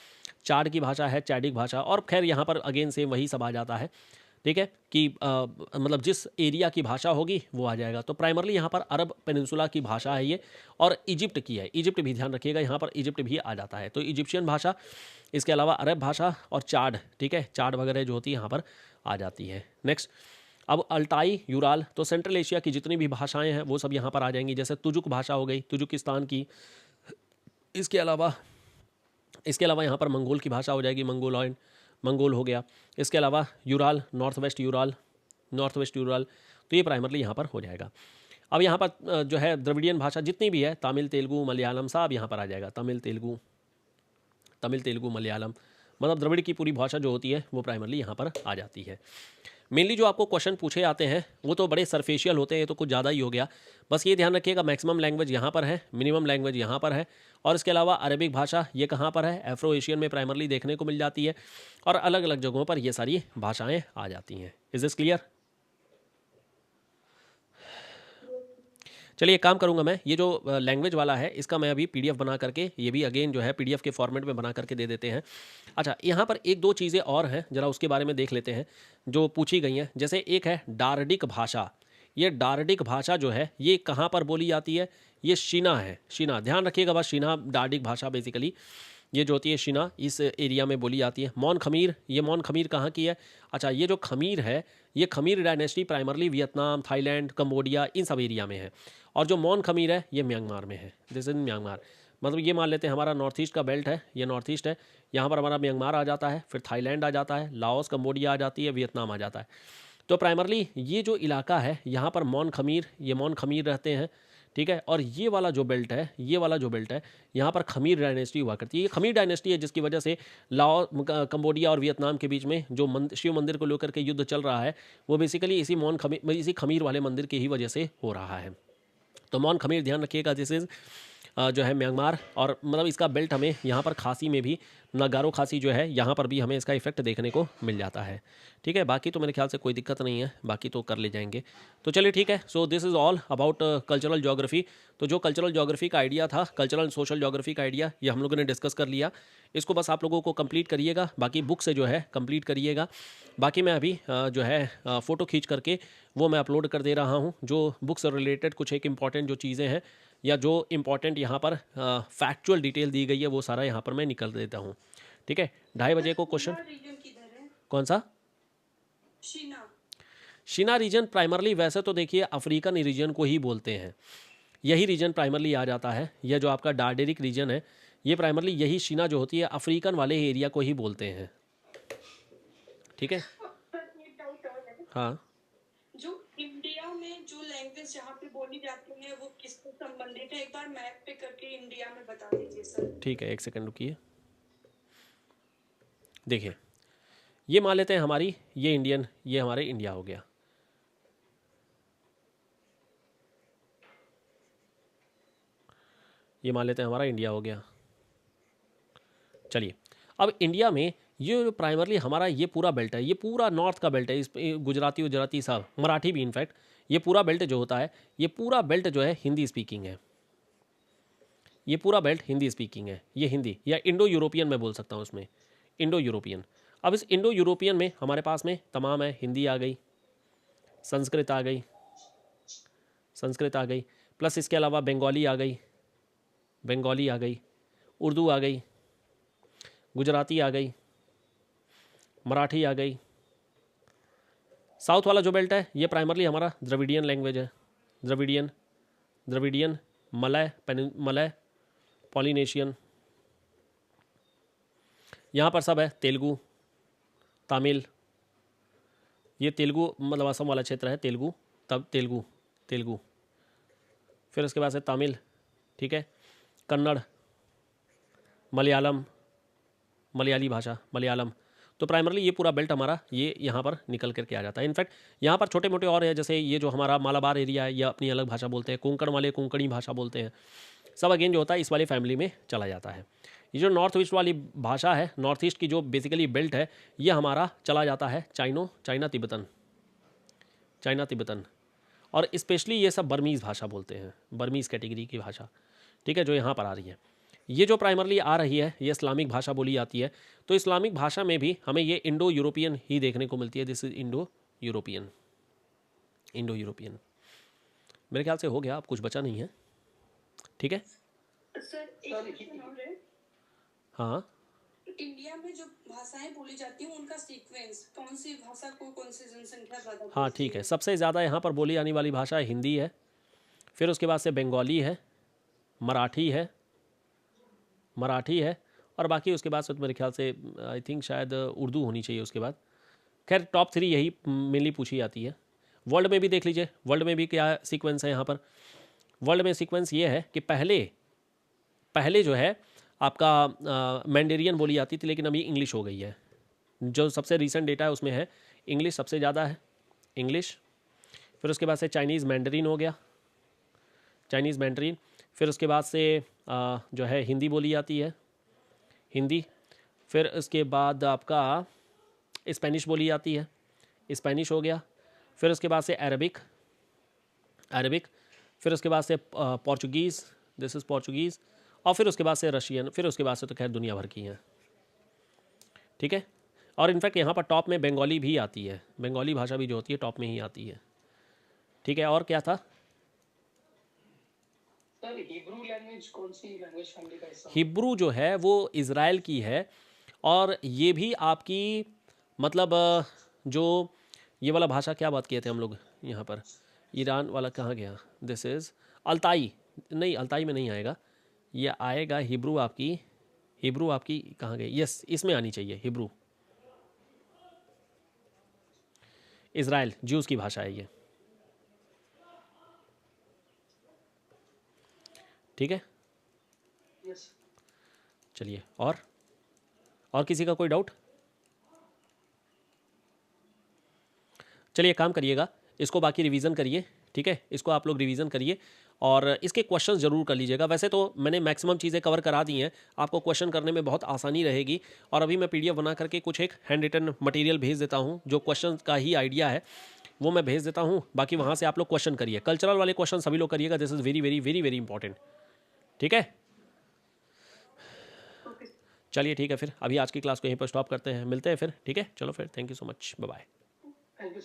चाड की भाषा है, चैडिक भाषा, और खैर यहाँ पर अगेन सेम वही सब आ जाता है, ठीक है, कि मतलब जिस एरिया की भाषा होगी वो आ जाएगा। तो प्राइमरली यहाँ पर अरब पेनिनसुला की भाषा है ये, और इजिप्ट की है, इजिप्ट भी ध्यान रखिएगा, यहाँ पर इजिप्ट भी आ जाता है। तो इजिप्शियन भाषा, इसके अलावा अरब भाषा और चाड, ठीक है, चाड वगैरह जो होती है यहाँ पर आ जाती है। नेक्स्ट, अब अल्टाई यूराल, तो सेंट्रल एशिया की जितनी भी भाषाएं हैं वो सब यहाँ पर आ जाएंगी। जैसे तुजुक भाषा हो गई, तुजुकिस्तान की। इसके अलावा यहाँ पर मंगोल की भाषा हो जाएगी, मंगोलॉयन, मंगोल हो गया। इसके अलावा यूराल, नॉर्थ वेस्ट यूराल, तो ये प्राइमरली यहाँ पर हो जाएगा। अब यहाँ पर जो है द्रविडियन भाषा जितनी भी है, तमिल, तेलुगु, मलयालम, सब यहाँ पर आ जाएगा। तमिल, तेलुगु, मलयालम, मतलब द्रविड़ की पूरी भाषा जो होती है वो प्राइमरली यहाँ पर आ जाती है। मेनली जो आपको क्वेश्चन पूछे जाते हैं वो तो बड़े सरफेशियल होते हैं, तो कुछ ज़्यादा ही हो गया। बस ये ध्यान रखिएगा, मैक्सिमम लैंग्वेज यहाँ पर है, मिनिमम लैंग्वेज यहाँ पर है, और इसके अलावा अरेबिक भाषा ये कहाँ पर है, एफ्रो एशियन में प्राइमरली देखने को मिल जाती है, और अलग अलग जगहों पर ये सारी भाषाएँ आ जाती हैं। Is this clear? चलिए एक काम करूंगा मैं, ये जो लैंग्वेज वाला है इसका मैं अभी पीडीएफ बना करके, ये भी अगेन जो है पीडीएफ के फॉर्मेट में बना करके दे देते हैं। अच्छा, यहाँ पर एक दो चीज़ें और हैं, ज़रा उसके बारे में देख लेते हैं जो पूछी गई हैं। जैसे एक है डार्डिक भाषा। ये डार्डिक भाषा जो है ये कहाँ पर बोली जाती है? ये शीना है, शीना, ध्यान रखिएगा बस, शीना डार्डिक भाषा बेसिकली ये जो होती है शीना, इस एरिया में बोली जाती है। मौन खमीर, ये मौन खमीर कहाँ की है? अच्छा, ये जो खमीर है ये Khmer dynasty primarily Vietnam, Thailand, Cambodia, इन सब एरिया में है। और जो मौन खमीर है ये म्यांमार में है, दिस इज म्यांमार। मतलब ये मान लेते हैं हमारा नॉर्थ ईस्ट का बेल्ट है, ये नॉर्थ ईस्ट है, यहाँ पर हमारा म्यांमार आ जाता है, फिर थाईलैंड आ जाता है, लाओस कंबोडिया आ जाती है, वियतनाम आ जाता है। तो प्राइमरली ये जो इलाका है यहाँ पर मौन खमीर, ये मौन खमीर रहते हैं, ठीक है। और ये वाला जो बेल्ट है, ये वाला जो बेल्ट है यहाँ पर खमीर डायनेस्टी हुआ करती है। ये खमीर डायनेस्टी है जिसकी वजह से लाओ कंबोडिया और वियतनाम के बीच में जो शिव मंदिर को लेकर के युद्ध चल रहा है वो बेसिकली इसी खमीर वाले मंदिर की ही वजह से हो रहा है। तो मौन खमीर ध्यान रखिएगा, दिस इज़ जो है म्यांमार। और मतलब इसका बेल्ट हमें यहाँ पर खासी में भी, नगारो खासी जो है यहाँ पर भी हमें इसका इफेक्ट देखने को मिल जाता है, ठीक है। बाकी तो मेरे ख्याल से कोई दिक्कत नहीं है, बाकी तो कर ले जाएंगे। तो चलिए ठीक है, so this is all about cultural geography. तो जो कल्चरल ज्योग्राफी का आइडिया था, कल्चरल सोशल ज्योग्राफी का आइडिया, ये हम लोगों ने डिस्कस कर लिया। इसको बस आप लोगों को कंप्लीट करिएगा, बाकी बुक से जो है कंप्लीट करिएगा। बाकी मैं अभी जो है फ़ोटो खींच करके वो मैं अपलोड कर दे रहा हूँ, जो बुक से रिलेटेड कुछ एक इंपॉर्टेंट जो चीज़ें हैं या जो इम्पॉर्टेंट यहाँ पर फैक्चुअल डिटेल दी गई है वो सारा यहाँ पर मैं निकल देता हूँ, ठीक है। 2:30 बजे को क्वेश्चन, कौन सा? शीना रीजन प्राइमरली वैसे तो देखिए अफ्रीकन रीजन को ही बोलते हैं, यही रीजन प्राइमरली आ जाता है। यह जो आपका डार्डेरिक रीजन है ये प्राइमरली यही शीना जो होती है अफ्रीकन वाले एरिया को ही बोलते हैं, ठीक है। हाँ, जो इंडिया में जो लैंग्वेज जहाँ पे बोली जाती है वो किससे संबंधित है, एक बार मैप पे करके इंडिया में बता दीजिए सर। ठीक है, एक सेकंड रुकिए। देखिए ये मान लेते हैं हमारी ये इंडियन, ये हमारे इंडिया हो गया, ये मान लेते हैं हमारा इंडिया हो गया। चलिए अब इंडिया में ये प्राइमरली हमारा ये पूरा बेल्ट है, ये पूरा नॉर्थ का बेल्ट है, इस गुजराती गुजराती सब, मराठी भी इनफैक्ट, ये पूरा बेल्ट जो होता है, ये पूरा बेल्ट जो है हिंदी स्पीकिंग है, ये पूरा बेल्ट हिंदी स्पीकिंग है। ये हिंदी या इंडो यूरोपियन मैं बोल सकता हूँ उसमें, इंडो यूरोपियन। अब इस इंडो यूरोपियन में हमारे पास में तमाम है, हिंदी आ गई, संस्कृत आ गई, संस्कृत आ गई, प्लस इसके अलावा बंगाली आ गई, बंगाली आ गई, उर्दू आ गई, गुजराती आ गई, मराठी आ गई। साउथ वाला जो बेल्ट है ये प्राइमरली हमारा द्रविडियन लैंग्वेज है, Dravidian, Dravidian, Malay, Malay, Polynesian, यहाँ पर सब है, तेलुगु, तमिल, ये तेलुगु मतलब असम वाला क्षेत्र है, तेलुगु, तब तेलुगु, तेलुगु, फिर उसके बाद से तमिल, ठीक है, कन्नड़, मलयालम, मलयाली भाषा, मलयालम। तो प्राइमरली ये पूरा बेल्ट हमारा ये यहाँ पर निकल करके आ जाता है। इनफैक्ट यहाँ पर छोटे मोटे और है, जैसे ये जो हमारा मालाबार एरिया है, ये अपनी अलग भाषा बोलते हैं, कोंकण वाले कोंकणी भाषा बोलते हैं, सब अगेन जो होता है इस वाली फैमिली में चला जाता है। ये जो नॉर्थ ईस्ट वाली भाषा है, नॉर्थ ईस्ट की जो बेसिकली बेल्ट है, ये हमारा चला जाता है चाइना तिब्बतन, चाइना तिब्बतन, और स्पेशली ये सब बर्मीज़ भाषा बोलते हैं, बर्मीज़ कैटेगरी की भाषा, ठीक है, जो यहाँ पर आ रही है। ये जो प्राइमरली आ रही है ये इस्लामिक भाषा बोली जाती है। तो इस्लामिक भाषा में भी हमें ये इंडो यूरोपियन ही देखने को मिलती है, this is Indo European, Indo European. मेरे ख्याल से हो गया, अब कुछ बचा नहीं है, ठीक है। सर एक क्वेश्चन और है, हाँ, इंडिया में जो भाषाएं बोली जाती हैं उनका सीक्वेंस, कौन सी भाषा को कौन सी जनसंख्या ज्यादा? हाँ ठीक है, सबसे ज़्यादा यहाँ पर बोली जाने वाली भाषा हिंदी है, फिर उसके बाद से बंगाली है, मराठी है, मराठी है, और बाकी उसके बाद से तो मेरे ख्याल से आई थिंक शायद उर्दू होनी चाहिए उसके बाद। खैर टॉप 3 यही मेनली पूछी जाती है। वर्ल्ड में भी देख लीजिए, वर्ल्ड में भी क्या सीक्वेंस है यहाँ पर। वर्ल्ड में सीक्वेंस ये है कि पहले जो है आपका मैंडेरियन बोली जाती थी, लेकिन अभी इंग्लिश हो गई है। जो सबसे रीसेंट डेटा है उसमें है इंग्लिश सबसे ज़्यादा है, इंग्लिश। फिर उसके बाद से चाइनीज़ मैंडरीन हो गया, चाइनीज़ मैंडरीन। फिर उसके बाद से जो है हिंदी बोली जाती है, हिंदी। फिर उसके बाद आपका स्पेनिश बोली जाती है, स्पेनिश हो गया। फिर उसके बाद से अरबिक, अरबिक। फिर उसके बाद से पोर्चुगीज़, दिस इज़ पोर्चुगीज़। और फिर उसके बाद से रशियन। फिर उसके बाद से तो खैर दुनिया भर की हैं, ठीक है। और इनफैक्ट यहाँ पर टॉप में बंगाली भी आती है, बंगाली भाषा भी जो होती है टॉप में ही आती है, ठीक है। और क्या था? सर हिब्रू लैंग्वेज कौन सी लैंग्वेज फैमिली का हिस्सा? हिब्रू जो है वो इज़राइल की है। और ये भी आपकी मतलब जो ये वाला भाषा क्या बात किए थे हम लोग यहाँ पर, ईरान वाला कहाँ गया? दिस इज़ अल्ताई, नहीं अल्ताई में नहीं आएगा, ये आएगा हिब्रू आपकी, हिब्रू आपकी कहाँ गई? यस, इसमें आनी चाहिए हिब्रू। इज़राइल ज्यूज़ की भाषा है ये, ठीक है। यस। चलिए, और किसी का कोई डाउट? चलिए काम करिएगा, इसको बाकी रिवीजन करिए, ठीक है। इसको आप लोग रिवीजन करिए और इसके क्वेश्चन ज़रूर कर लीजिएगा। वैसे तो मैंने मैक्सिमम चीज़ें कवर करा दी हैं, आपको क्वेश्चन करने में बहुत आसानी रहेगी। और अभी मैं पीडीएफ बना करके कुछ एक हैंड रिटन मटेरियल भेज देता हूँ, जो क्वेश्चन का ही आइडिया है वो मैं भेज देता हूँ। बाकी वहाँ से आप लोग क्वेश्चन करिए, कल्चरल वाले क्वेश्चन सभी लोग करिएगा, this is very very very very important, ठीक है। ओके। चलिए ठीक है, फिर अभी आज की क्लास को यहीं पर स्टॉप करते हैं, मिलते हैं फिर, ठीक है। चलो फिर, thank you so much, bye bye. Thank you.